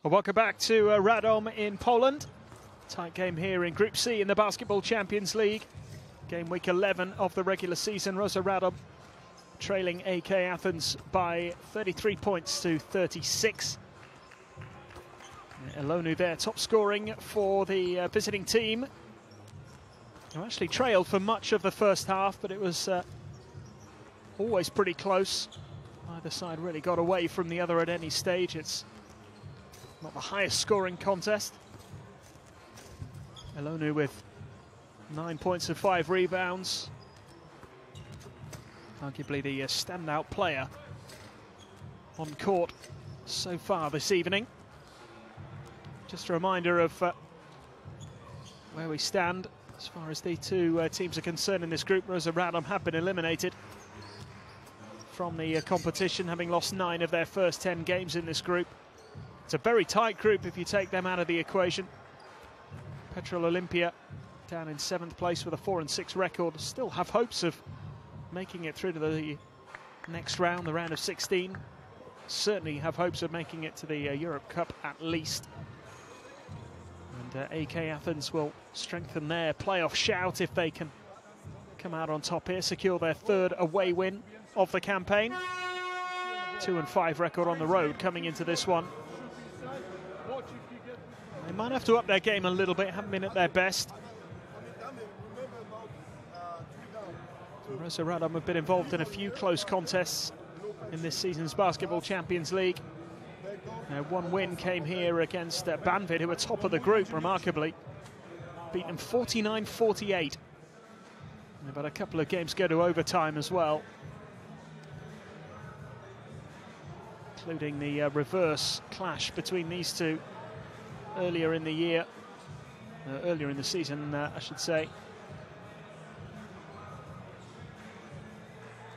Well, welcome back to Radom in Poland. Tight game here in Group C in the Basketball Champions League. Game week 11 of the regular season. Rosja Radom trailing AK Athens by 33 points to 36. Elonu there, top scoring for the visiting team, who actually trailed for much of the first half, but it was always pretty close. Either side really got away from the other at any stage. It's not the highest scoring contest. Elonu with 9 points and 5 rebounds. Arguably the standout player on court so far this evening. Just a reminder of where we stand as far as the two teams are concerned in this group. Rosja Radom have been eliminated from the competition, having lost 9 of their first 10 games in this group. It's a very tight group if you take them out of the equation. Petrol Olympia down in 7th place with a 4-6 record. Still have hopes of making it through to the next round, the round of 16. Certainly have hopes of making it to the Europe Cup at least. And AK Athens will strengthen their playoff shout if they can come out on top here, secure their 3rd away win of the campaign. 2-5 record on the road coming into this one. They might have to up their game a little bit, haven't been at their best. Rosja Radom have been involved in a few close contests in this season's Basketball Champions League. One win came here against Banvit, who were top of the group, remarkably. Beat them 49-48. But a couple of games go to overtime as well, including the reverse clash between these two earlier in the year, earlier in the season, I should say.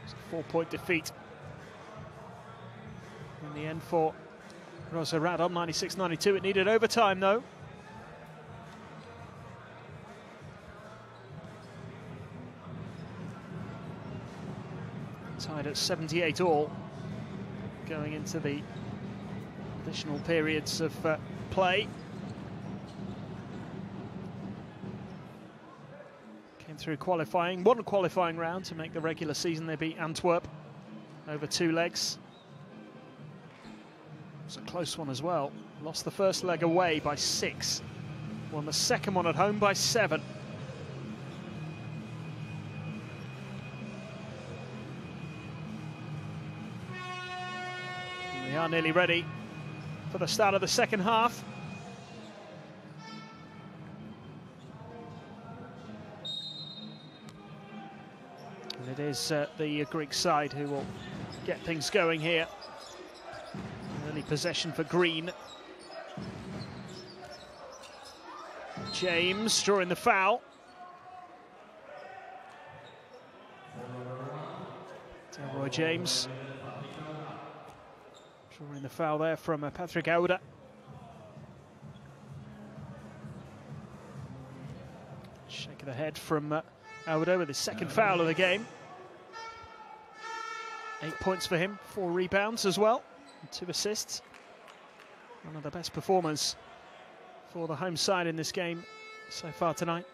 It's a 4-point defeat in the end for Rosja Radom, 96-92. It needed overtime, though. Tied at 78 all, going into the additional periods of play. Came through qualifying, one qualifying round to make the regular season. They beat Antwerp over 2 legs. It's a close one as well. Lost the first leg away by 6. Won the second one at home by 7. They are nearly ready for the start of the second half. And it is the Greek side who will get things going here. Early possession for Green. James drawing the foul. Delroy James drawing the foul there from Patrick Auda. Shake of the head from Auda with his second foul of the game. 8 points for him, 4 rebounds as well, and 2 assists. One of the best performers for the home side in this game so far tonight.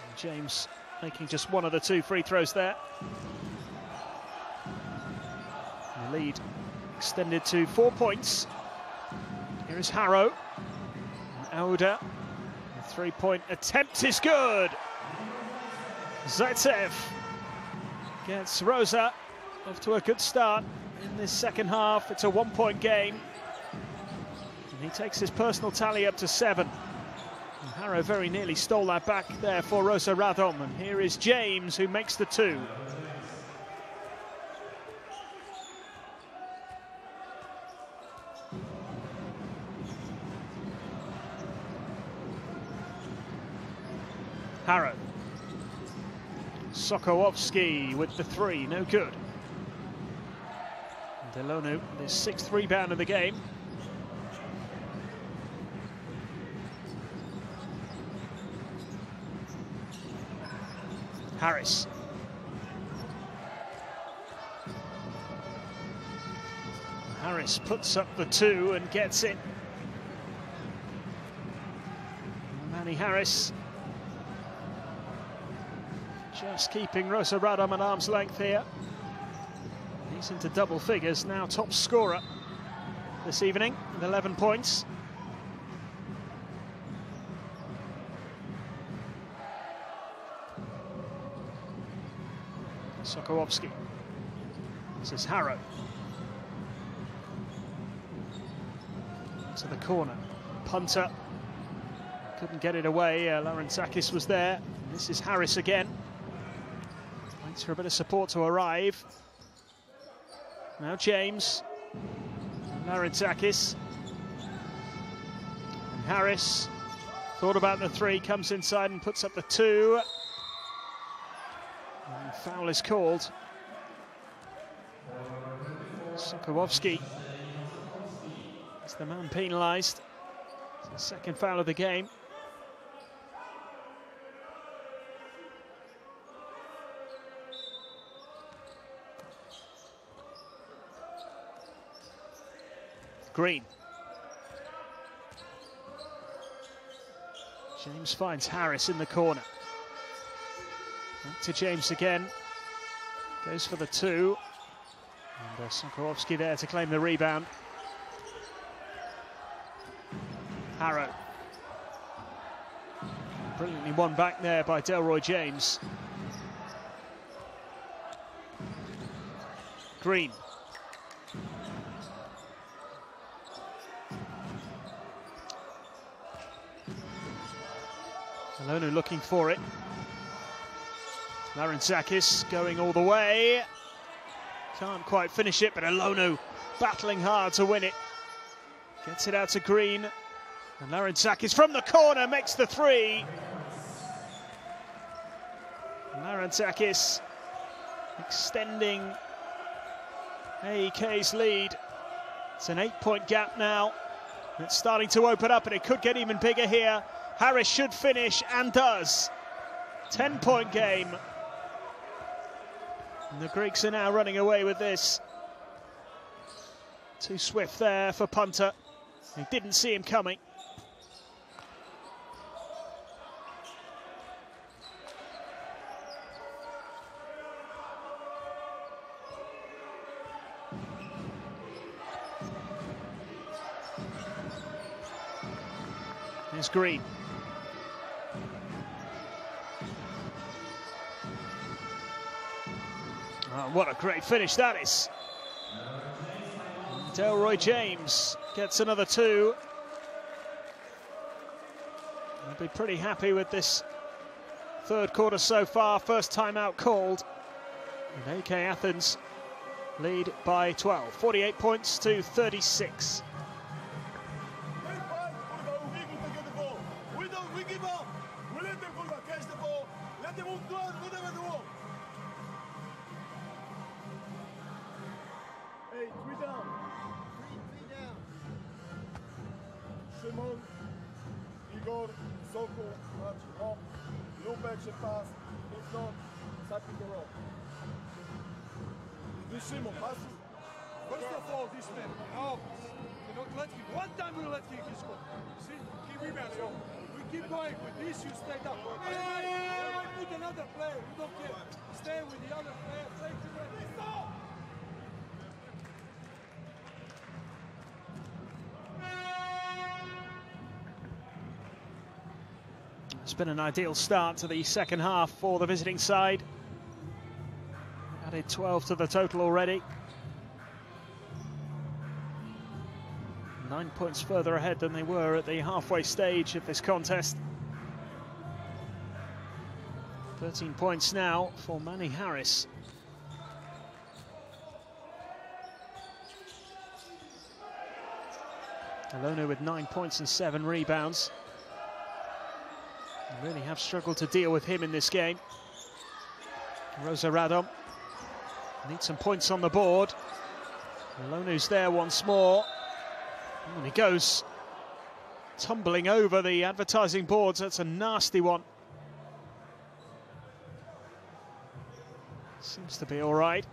And James making just one of the 2 free throws there. The lead extended to 4 points. Here is Harrow. And Auda. The 3-point attempt is good. Zaitsev gets Rosja off to a good start in this second half. It's a 1-point game. And he takes his personal tally up to 7. And Harrow very nearly stole that back there for Rosja Radom. And here is James, who makes the 2. Harrow. Sokołowski with the 3, no good. And Elonu, the 6th rebound of the game. Harris. Harris puts up the 2 and gets it. Manny Harris just keeping Rόzsa Rádom at arm's length here. He's into double figures, now top scorer this evening with 11 points. Sokołowski. This is Harrow. To the corner. Punter. Couldn't get it away. Laurentzakis was there. This is Harris again. Waits for a bit of support to arrive. Now James. Laurentzakis. And Harris. Thought about the 3, comes inside and puts up the 2. And foul is called. Sokołowski is the man penalised. It's the second foul of the game. Green. James finds Harris in the corner. Back to James again. Goes for the 2. And Sokołowski there to claim the rebound. Harrow. Brilliantly won back there by Delroy James. Green. Alonu looking for it. Laurentzakis going all the way. Can't quite finish it, but Alonu battling hard to win it. Gets it out to Green. And Laurentzakis from the corner makes the 3. Laurentzakis extending AEK's lead. It's an 8-point gap now. It's starting to open up, and it could get even bigger here. Harris should finish, and does. 10-point game. And the Greeks are now running away with this. Too swift there for Punter. He didn't see him coming. Here's Green. Oh, what a great finish that is. Delroy James gets another 2. I'll be pretty happy with this third quarter so far. First timeout called. And AK Athens lead by 12. 48 points to 36. We give up. We let them catch the ball. Let them do whatever they want. Hey, 3 down. 3 down. Simon, Igor, Soko, Hop, loop action pass. If not, tap in the rock. This Simon, pass. First of all, this man, no, you not let him. One time we let him score. See, keep rebounds. We keep going with this, you stay down. Put another player, we don't care. Stay with the other player, play together. It's been an ideal start to the second half for the visiting side. Added 12 to the total already. 9 points further ahead than they were at the halfway stage of this contest. 13 points now for Manny Harris. Alonu with 9 points and 7 rebounds. They really have struggled to deal with him in this game. Rόzsa Rádom needs some points on the board. Alonu's there once more. And he goes tumbling over the advertising boards. That's a nasty one. Seems to be all right.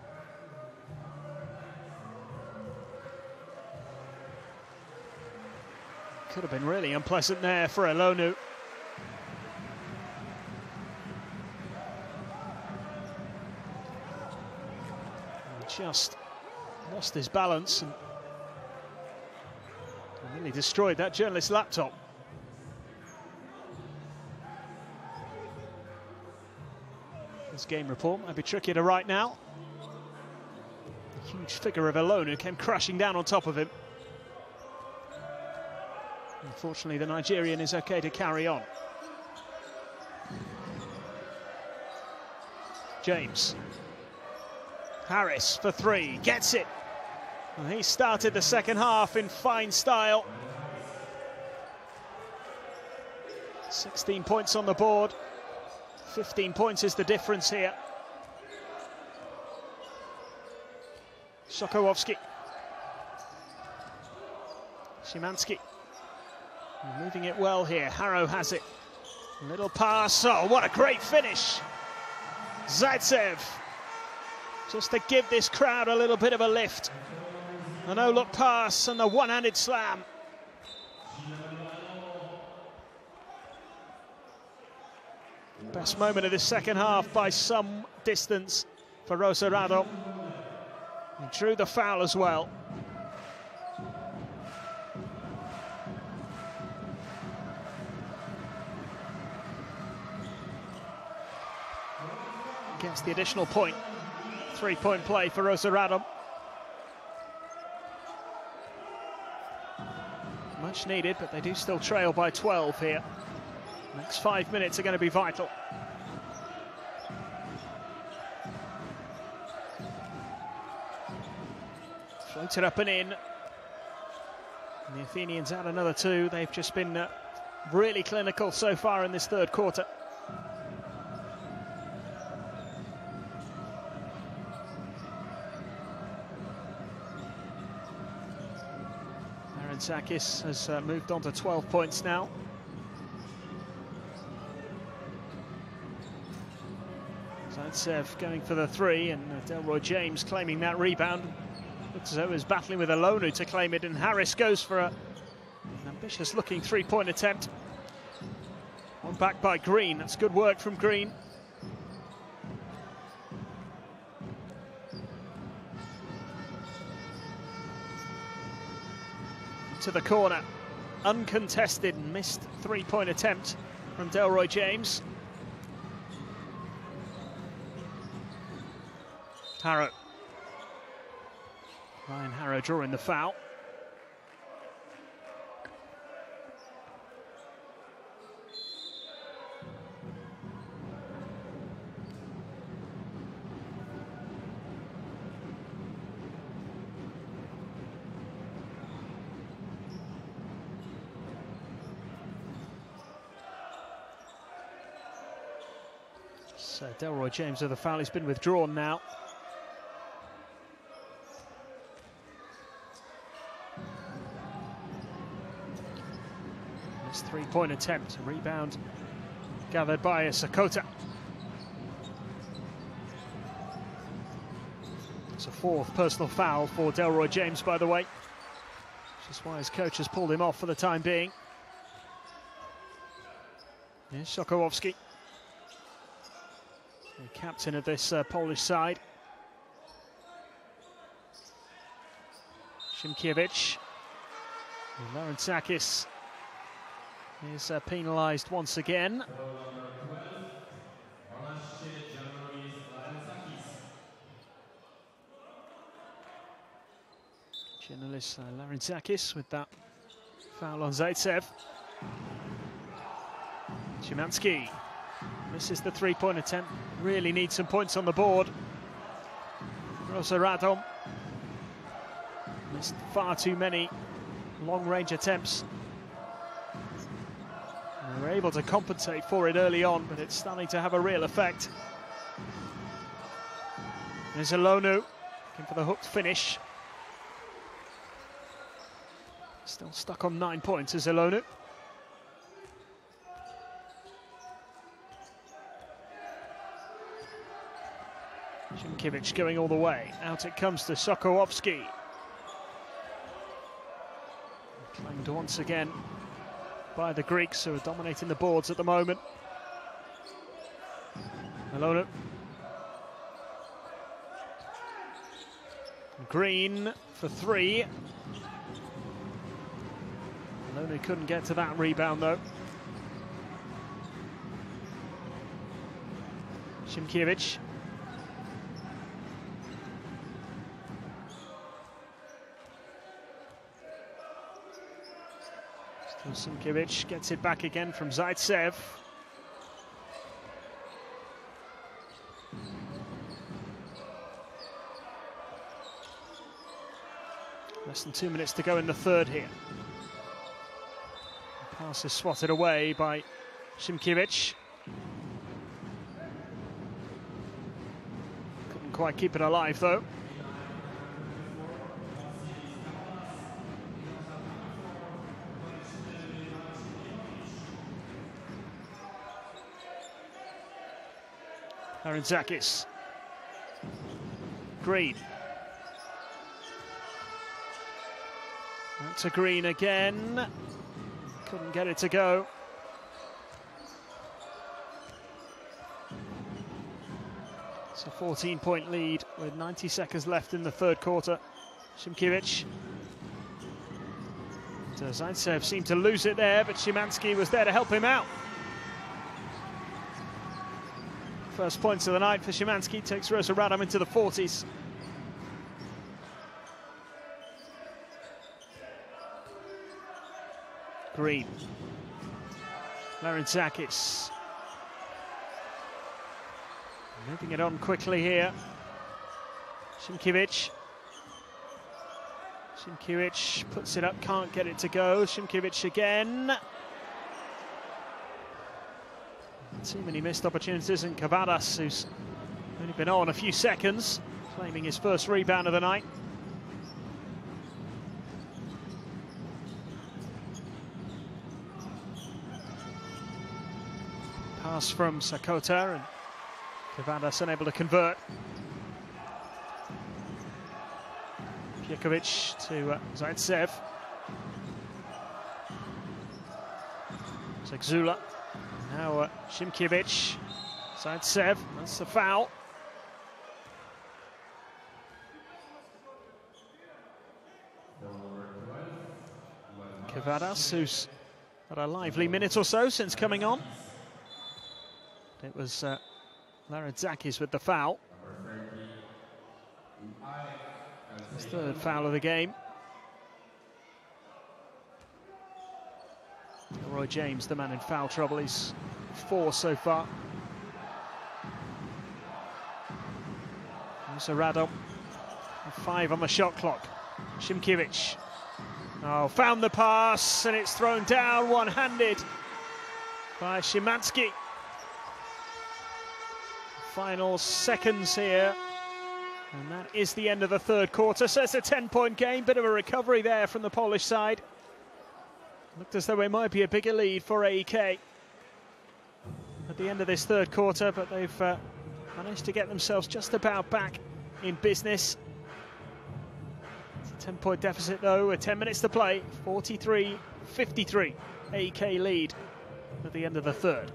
Could have been really unpleasant there for Elonu. He just lost his balance and nearly destroyed that journalist's laptop. This game report might be tricky to write now. The huge figure of Elonu came crashing down on top of him. Unfortunately, the Nigerian is okay to carry on. James. Harris for three, gets it. And he started the second half in fine style. 16 points on the board. 15 points is the difference here. Sokołowski. Szymanski. Moving it well here. Harrow has it. Little pass. Oh, what a great finish. Zaitsev. Just to give this crowd a little bit of a lift. A no-look pass and the one-handed slam. Best moment of the second half by some distance for Rόzsa Rádom. He drew the foul as well. Gets the additional point. 3-point play for Rόzsa Rádom. Much needed, but they do still trail by 12 here. Next 5 minutes are going to be vital. Floated up and in. And the Athenians add another two. They've just been really clinical so far in this third quarter. Sakis has moved on to 12 points now. Zaitsev going for the three, and Delroy James claiming that rebound. Looks as though he was battling with Elonu to claim it, and Harris goes for an ambitious-looking three-point attempt. One back by Green. That's good work from Green. To the corner, uncontested, missed three-point attempt from Delroy James. Harrow. Ryan Harrow drawing the foul. So Delroy James with the foul, he's been withdrawn now. This three-point attempt, rebound gathered by Sakota. It's a fourth personal foul for Delroy James, by the way, which is why his coach has pulled him off for the time being. Here's Sokołowski, the captain of this Polish side. Szymkiewicz. Larentzakis is penalised once again. Journalist Larentzakis with that foul on Zaitsev. Szymanski. This is the three-point attempt. Really needs some points on the board. Rόzsa Rádom missed far too many long-range attempts. And they were able to compensate for it early on, but it's starting to have a real effect. There's Elonu looking for the hooked finish. Still stuck on 9 points as Elonu. Szymkiewicz going all the way. Out it comes to Sokołowski. Claimed once again by the Greeks, who are dominating the boards at the moment. Malone. Green for three. Malone couldn't get to that rebound though. Szymkiewicz. Still Szymkiewicz gets it back again from Zaitsev. Less than 2 minutes to go in the third here. The pass is swatted away by Szymkiewicz. Couldn't quite keep it alive though. Arantzakis. Green. Back to Green again. Couldn't get it to go. It's a 14-point lead with 90 seconds left in the third quarter. Szymkiewicz. Zaitsev seemed to lose it there, but Szymanski was there to help him out. First points of the night for Szymanski, takes Rόža Rádom into the 40s. Green. Arantzakis. Moving it on quickly here. Szymkiewicz. Szymkiewicz puts it up, can't get it to go. Szymkiewicz again. Too many missed opportunities, and Cavadas, who's only been on a few seconds, claiming his first rebound of the night. Pass from Sakota, and Cavadas unable to convert. Piekovic to Zaitsev. Zegzula. Now Szymkiewicz, Zaitsev, that's the foul. Cavadas, who's had a lively minute or so since coming on. It was Arantzakis with the foul. His third foul of the game. Roy James, the man in foul trouble, he's 4 so far. Rόža Rádom, 5 on the shot clock. Szymkiewicz, oh, found the pass, and it's thrown down one-handed by Szymanski. Final seconds here, and that is the end of the third quarter. So it's a 10-point game, bit of a recovery there from the Polish side. Looked as though it might be a bigger lead for AEK at the end of this third quarter, but they've managed to get themselves just about back in business. It's a 10-point deficit though, with 10 minutes to play. 43-53, AEK lead at the end of the third.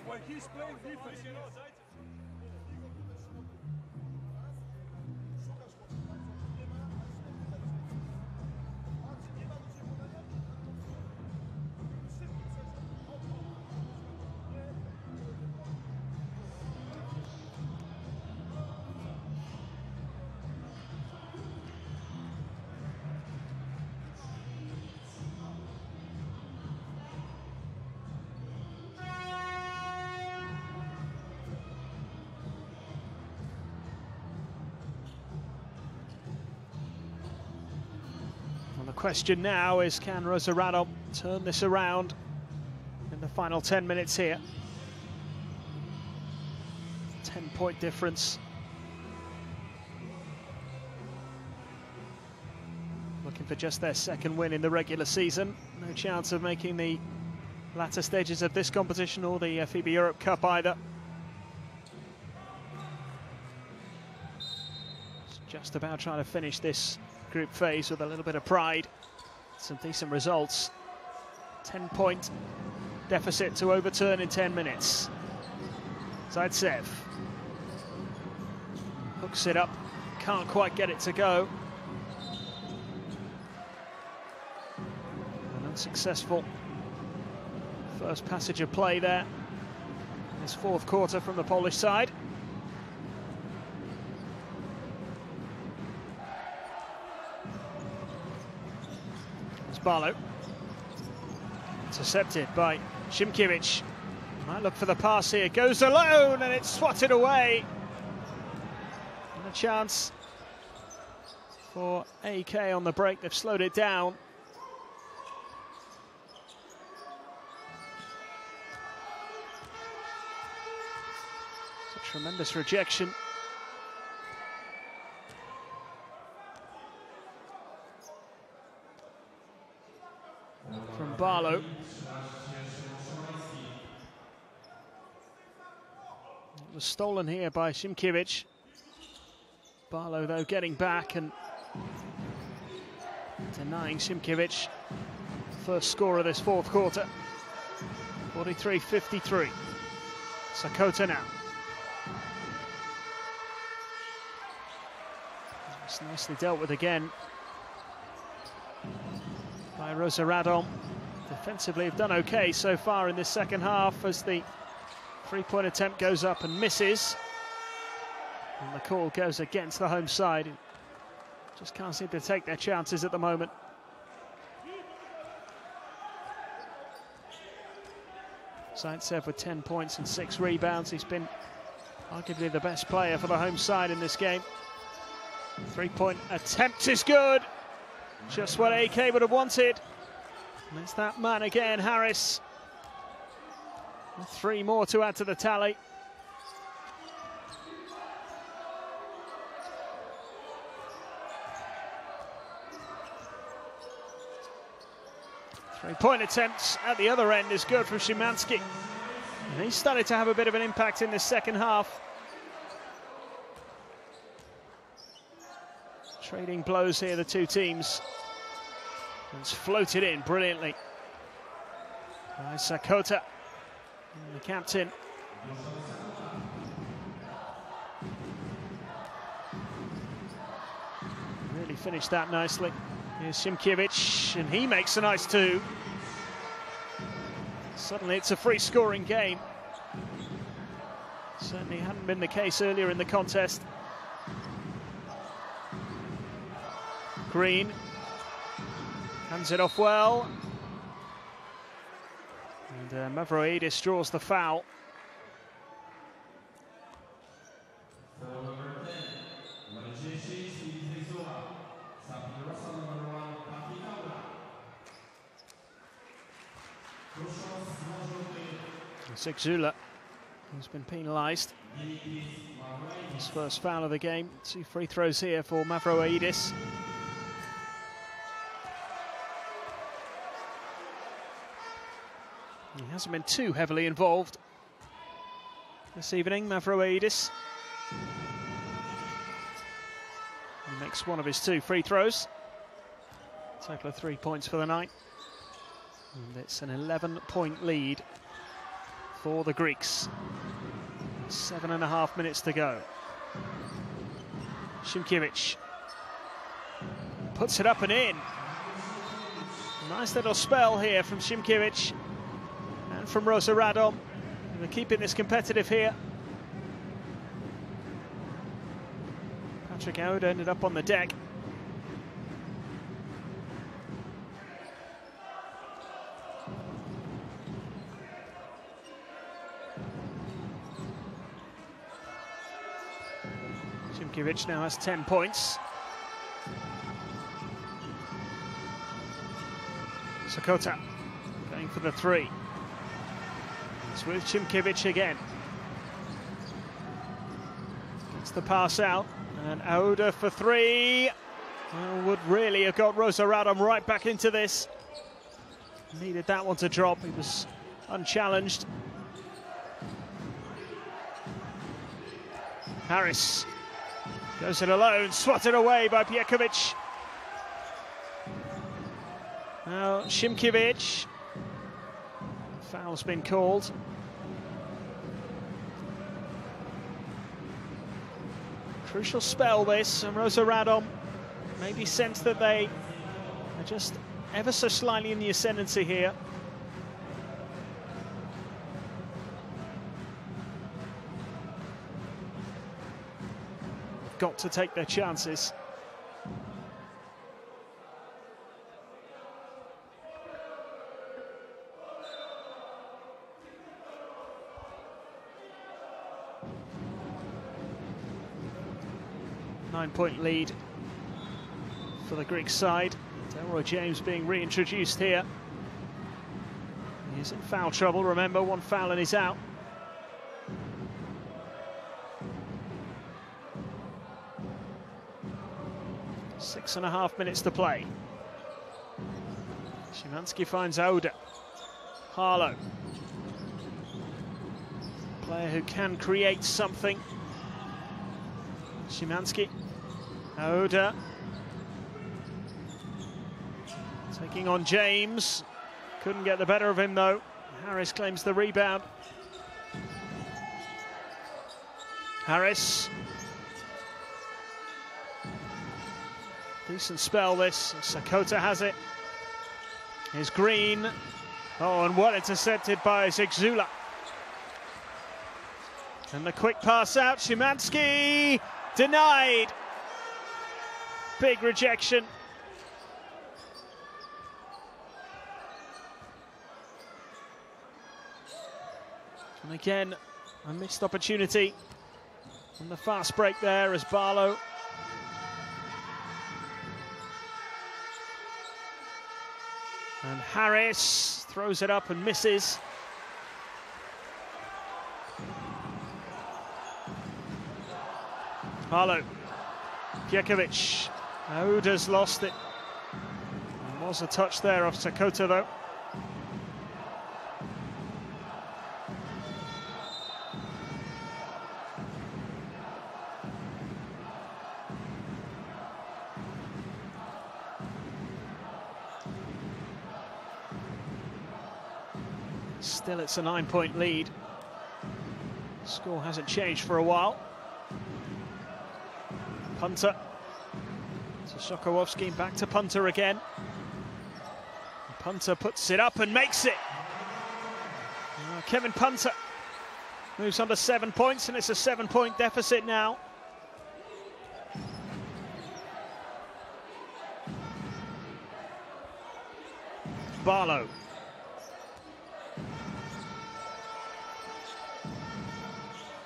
When he's playing defense, question now is, can Rόζa turn this around in the final 10 minutes here? 10-point difference. Looking for just their second win in the regular season. No chance of making the latter stages of this competition or the FIBA Europe Cup either. Just about trying to finish this group phase with a little bit of pride. Some decent results. 10-point deficit to overturn in 10 minutes. Zaitsev hooks it up, can't quite get it to go. An unsuccessful first passage of play there. This fourth quarter from the Polish side. Barlow, intercepted by Szymkiewicz. Might look for the pass here, goes alone and it's swatted away. And a chance for AK on the break, they've slowed it down. It's a tremendous rejection. From Barlow. It was stolen here by Szymkiewicz. Barlow, though, getting back and denying Szymkiewicz first score of this fourth quarter. 43-53. Sakota now. It's nicely dealt with again by Rόža. Defensively have done okay so far in this second half as the three-point attempt goes up and misses. And the call goes against the home side. Just can't seem to take their chances at the moment. Zaitsev with 10 points and 6 rebounds. He's been arguably the best player for the home side in this game. Three-point attempt is good. Just what AK would have wanted. And it's that man again, Harris. With 3 more to add to the tally. Three-point attempts at the other end is good from Szymanski. And he's started to have a bit of an impact in this second half. Trading blows here, the two teams. It's floated in brilliantly by Sakota, the captain. Really finished that nicely. Here's Szymkiewicz, and he makes a nice 2. Suddenly it's a free-scoring game. Certainly hadn't been the case earlier in the contest. Green hands it off well. And Mavroidis draws the foul. Zygzula, who's been penalised. His first foul of the game. 2 free throws here for Mavroidis. He hasn't been too heavily involved this evening, Mavroidis. He makes one of his 2 free throws. Total of 3 points for the night. And it's an 11-point lead for the Greeks. 7.5 minutes to go. Szymkiewicz puts it up and in. Nice little spell here from Szymkiewicz and from Rόža. They're keeping this competitive here. Patrick Aouda ended up on the deck. Szymkiewicz now has 10 points. Sakota going for the three. It's with Chimkiewicz again. Gets the pass out, and Aouda for three. Well, would really have got Rόža Rádom right back into this. Needed that one to drop. He was unchallenged. Harris goes it alone, swatted away by Piekovic. Now Chimkiewicz. Foul's been called. Crucial spell this, and Rόža Rádom maybe sense that they are just ever so slightly in the ascendancy here. Got to take their chances. Nine-point lead for the Greek side. Delroy James being reintroduced here. He's in foul trouble, remember, one foul and he's out. Six and a half minutes to play. Szymanski finds Aouda. Harlow. Player who can create something. Szymanski. Aouda. Taking on James. Couldn't get the better of him though. Harris claims the rebound. Harris. Decent spell this. Sakota has it. Here's Green. Oh, and what intercepted by Zygzula. And the quick pass out. Szymanski denied. Big rejection. And again, a missed opportunity on the fast break there as Barlow and Harris throws it up and misses. Barlow, Piekovic, Aouda's lost it. There was a touch there off Sakota though. Still, it's a 9-point lead. Score hasn't changed for a while. Punter. So Sokołowski back to Punter again. And Punter puts it up and makes it. Kevin Punter moves on to 7 points, and it's a 7-point deficit now. Barlow.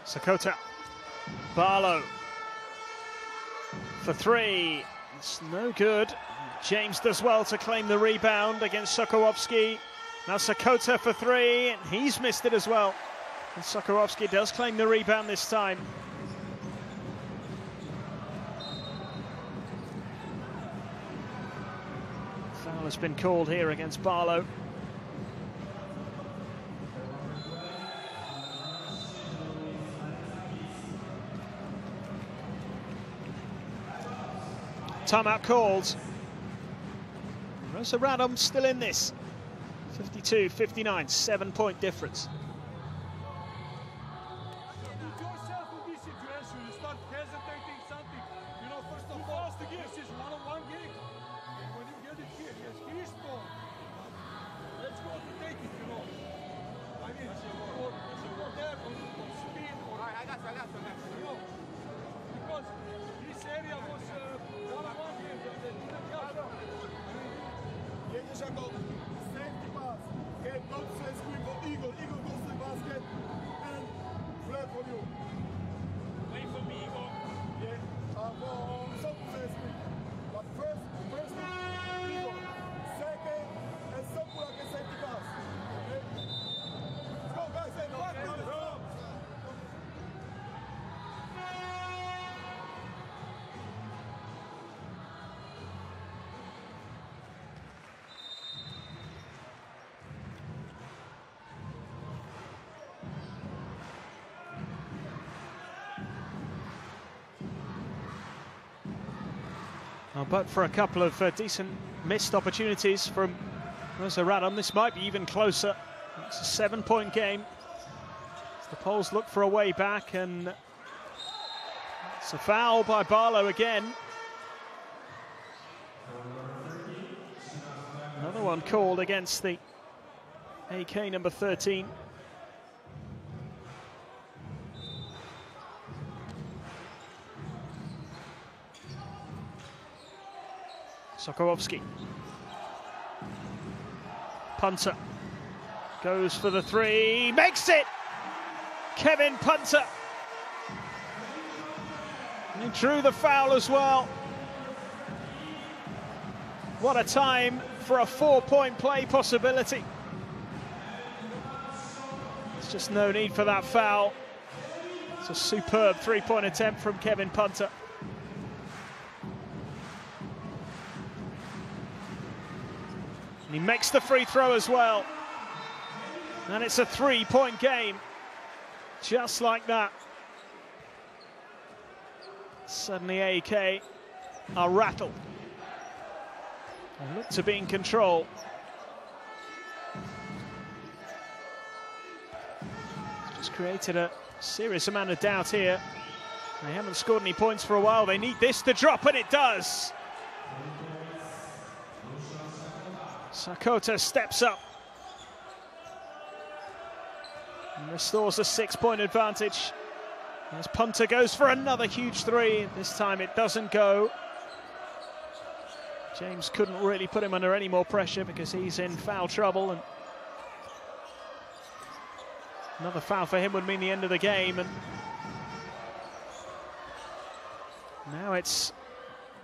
Sakota. Barlow for three. It's no good. James does well to claim the rebound against Sokołowski. Now Sakota for three, and he's missed it as well. And Sokołowski does claim the rebound this time. Foul has been called here against Barlow. Timeout called. Rόža Rádom still in this. 52-59, 7-point difference. Yourself in this situation, you start hesitating something. You know, first of all, this is one-on-one game. And when you get it here, yes, here's ball. Let's go to take it, you know. I mean, or there, or speed, or I got you. You know, because this area was one-on-one game. They didn't help. Safety pass. Okay, don't say screen for Eagle. Eagle goes to the basket and flat for you. Wait for me, Eagle. Yeah, for some say screen. But first Eagle. Second, and so But for a couple of decent missed opportunities from Rόζa, this might be even closer. It's a 7-point game. As the Poles look for a way back, and it's a foul by Barlow again. Another one called against the AK number 13. Sokołowski. Punter goes for the three, makes it! Kevin Punter. He drew the foul as well. What a time for a 4-point play possibility. There's just no need for that foul. It's a superb 3-point attempt from Kevin Punter. And he makes the free throw as well. And it's a 3-point game. Just like that. Suddenly AK are rattled. They look to be in control. It's just created a serious amount of doubt here. They haven't scored any points for a while. They need this to drop, and it does. Sakota steps up and restores a 6-point advantage. As Punter goes for another huge three. This time it doesn't go. James couldn't really put him under any more pressure because he's in foul trouble, and another foul for him would mean the end of the game. And now it's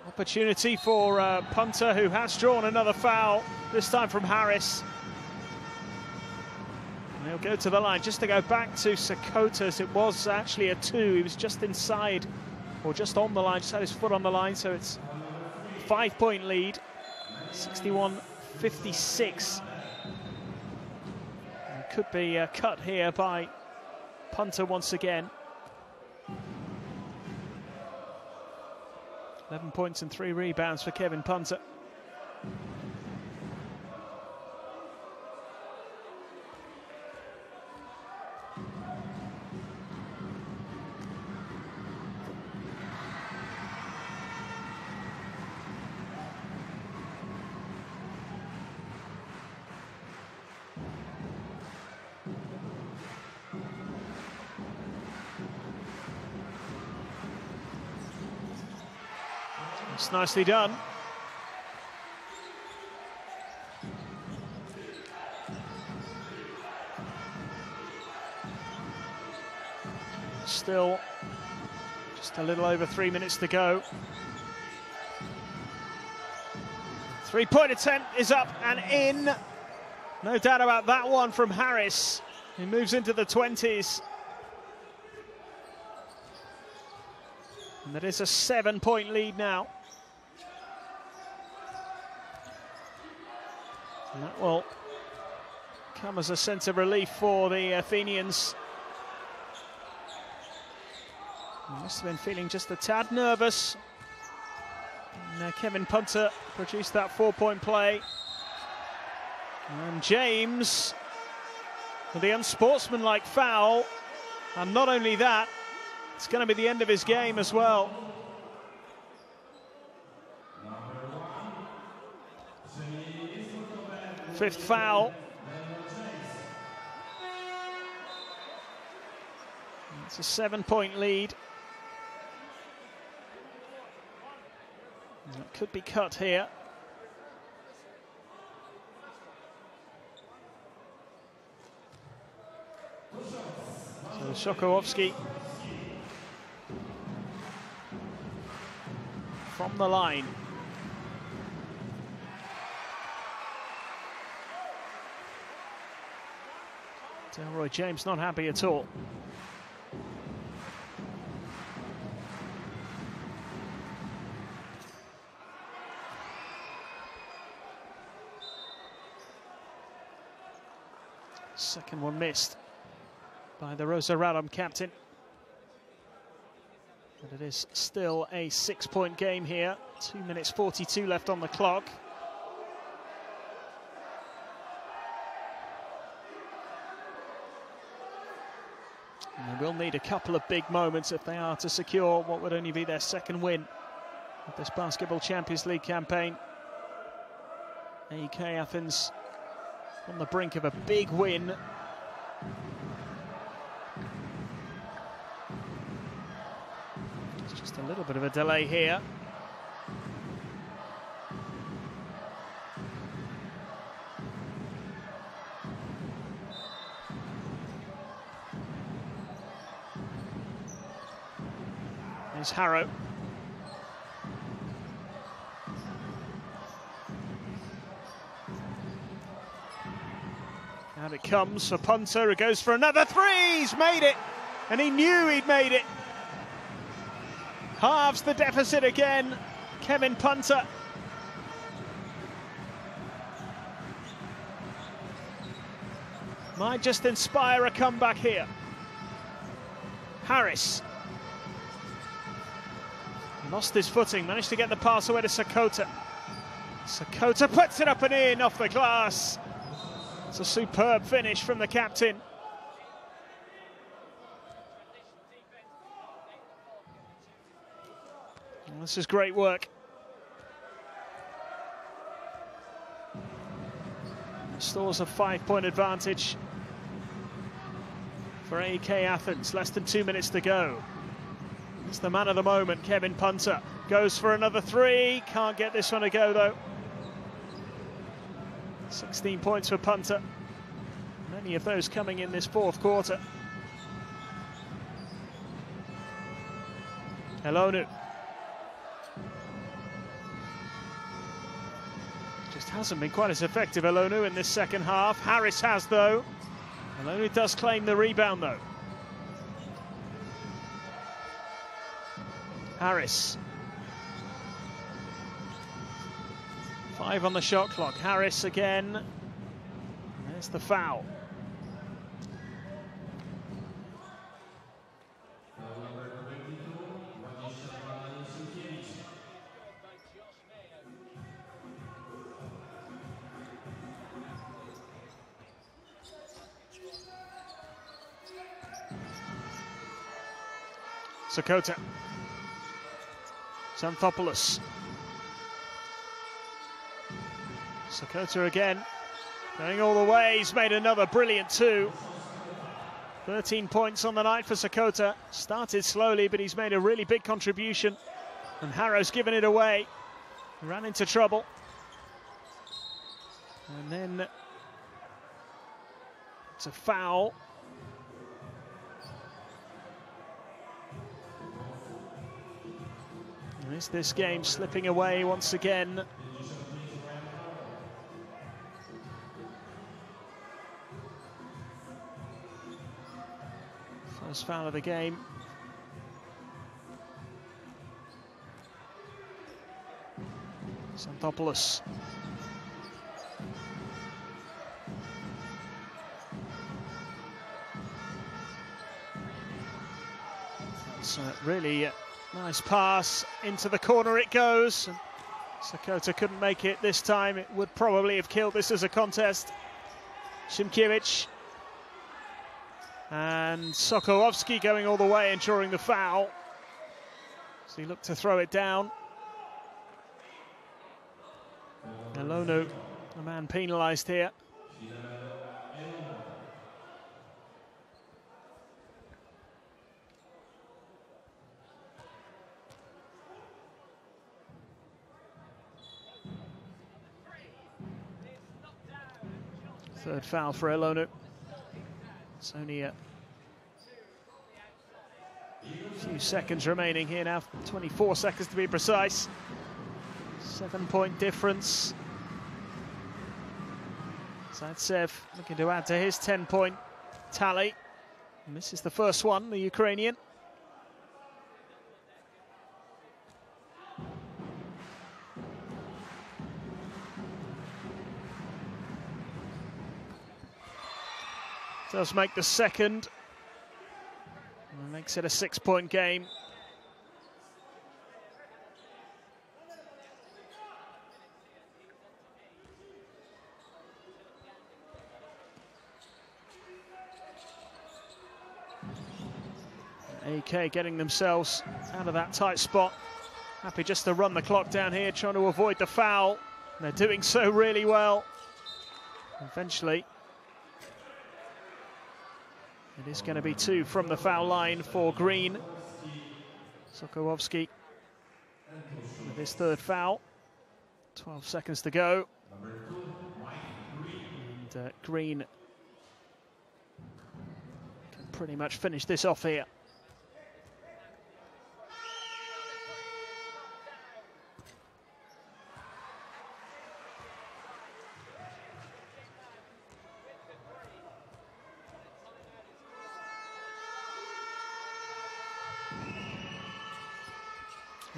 opportunity for Punter, who has drawn another foul, this time from Harris. And he'll go to the line. Just to go back to Sakotas, it was actually a 2. He was just inside, or just on the line, just had his foot on the line, so it's a 5-point lead, 61-56. Could be cut here by Punter once again. 11 points and 3 rebounds for Kevin Punter. It's nicely done. Still just a little over 3 minutes to go. 3-point attempt is up and in. No doubt about that one from Harris. He moves into the 20s. And that is a 7-point lead now. And that will come as a sense of relief for the Athenians. He must have been feeling just a tad nervous. And Kevin Punter produced that 4-point play. And James with the unsportsmanlike foul. And not only that, it's going to be the end of his game as well. Fifth foul. It's a 7-point lead. It could be cut here. So Sokołowski from the line. Delroy James not happy at all. Second one missed by the Rόža captain. But it is still a 6-point game here. 2 minutes 42 left on the clock. And they will need a couple of big moments if they are to secure what would only be their second win of this Basketball Champions League campaign. AEK Athens on the brink of a big win. It's just a little bit of a delay here. Here's Harrow. Out it comes for Punter, who goes for another three. He's made it, and he knew he'd made it. Halves the deficit again, Kevin Punter. Might just inspire a comeback here. Harris. Lost his footing, managed to get the pass away to Sakota. Sakota puts it up and in off the glass. It's a superb finish from the captain. Well, this is great work. Restores a 5-point advantage for AEK Athens. Less than 2 minutes to go. It's the man of the moment, Kevin Punter. Goes for another three. Can't get this one to go, though. 16 points for Punter. Many of those coming in this fourth quarter. Elonu. Just hasn't been quite as effective, Elonu, in this second half. Harris has, though. Elonu does claim the rebound, though. Harris. 5 on the shot clock. Harris again. There's the foul. Sakota. Xanthopoulos. Sakota again, going all the way. He's made another brilliant two. 13 points on the night for Sakota. Started slowly, but he's made a really big contribution. And Harrow's given it away. Ran into trouble. And then it's a foul. And is this game slipping away once again? First foul of the game. Xanthopoulos. It's a really nice pass into the corner it goes. Sakota couldn't make it this time. It would probably have killed this as a contest. Szymkiewicz. And Sokolovsky going all the way and drawing the foul. So he looked to throw it down. Elonu, the man penalised here. Third foul for Elonu. It's only a few seconds remaining here now, 24 seconds to be precise. 7-point difference. Zaitsev looking to add to his 10-point tally. And this is the first one, the Ukrainian. Does make the second. And makes it a 6-point game. AK getting themselves out of that tight spot. Happy just to run the clock down here, trying to avoid the foul. And they're doing so really well. Eventually, it is going to be 2 from the foul line for Green. Sokołowski with his 3rd foul. 12 seconds to go. And Green can pretty much finish this off here.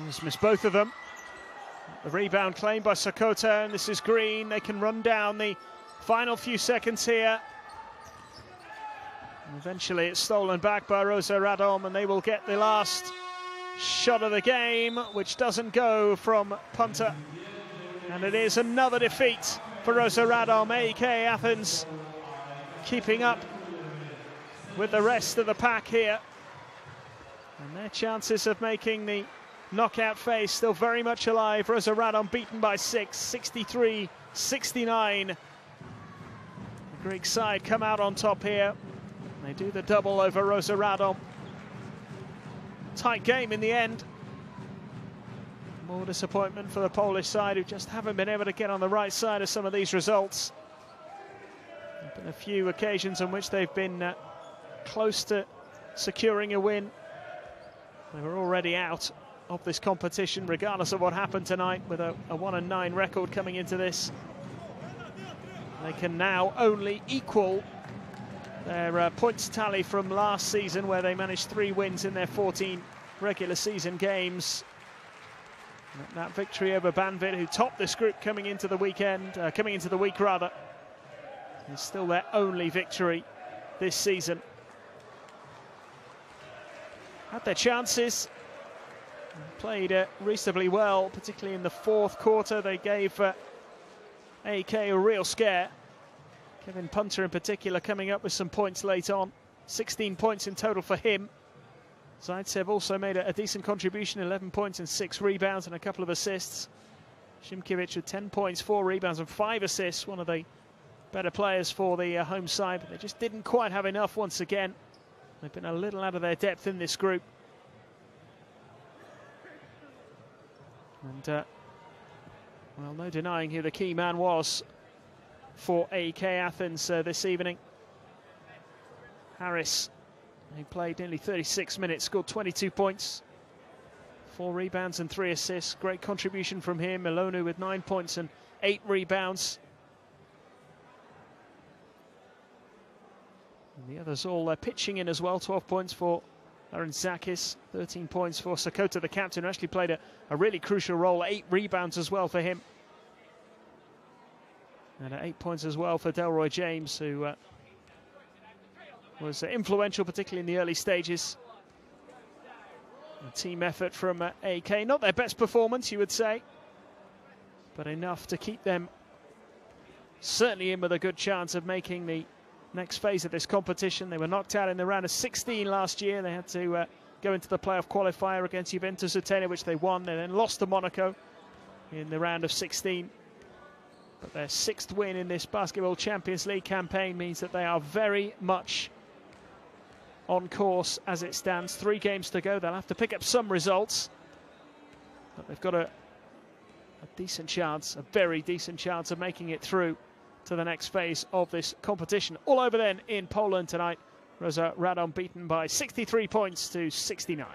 Just missed both of them. The rebound claimed by Sakota, and this is Green. They can run down the final few seconds here. And eventually it's stolen back by Rόža Rádom, and they will get the last shot of the game, which doesn't go from punter. And it is another defeat for Rόža Rádom. AEK Athens keeping up with the rest of the pack here. And their chances of making the knockout phase still very much alive. Rόža Rádom beaten by 6, 63-69. The Greek side come out on top here. They do the double over Rόža Rádom. Tight game in the end. More disappointment for the Polish side, who just haven't been able to get on the right side of some of these results. There have been a few occasions on which they've been close to securing a win. They were already out of this competition, regardless of what happened tonight, with a 1-9 record coming into this. They can now only equal their points tally from last season, where they managed 3 wins in their 14 regular season games. And that victory over Banvit, who topped this group coming into the weekend, is still their only victory this season. Had their chances. Played reasonably well, particularly in the 4th quarter. They gave AK a real scare. Kevin Punter in particular coming up with some points late on. 16 points in total for him. Zaitsev also made a decent contribution, 11 points and 6 rebounds and a couple of assists. Šimkiewicz with 10 points, 4 rebounds and 5 assists, one of the better players for the home side, but they just didn't quite have enough once again. They've been a little out of their depth in this group. And, well, no denying who the key man was for AEK Athens this evening. Harris, who played nearly 36 minutes, scored 22 points, 4 rebounds and 3 assists. Great contribution from him. Milonu with 9 points and 8 rebounds. And the others all pitching in as well. 12 points for Larentzakis, 13 points for Sakota, the captain, who actually played a really crucial role. 8 rebounds as well for him. And 8 points as well for Delroy James, who was influential, particularly in the early stages. A team effort from AK. Not their best performance, you would say, but enough to keep them certainly in with a good chance of making the next phase of this competition. They were knocked out in the round of 16 last year. They had to go into the playoff qualifier against Juventus Athena, which they won. They then lost to Monaco in the round of 16. But their 6th win in this Basketball Champions League campaign means that they are very much on course as it stands. 3 games to go. They'll have to pick up some results, but they've got a decent chance, a very decent chance of making it through to the next phase of this competition. All over then in Poland tonight. Rόža Rádom beaten by 63 points to 69.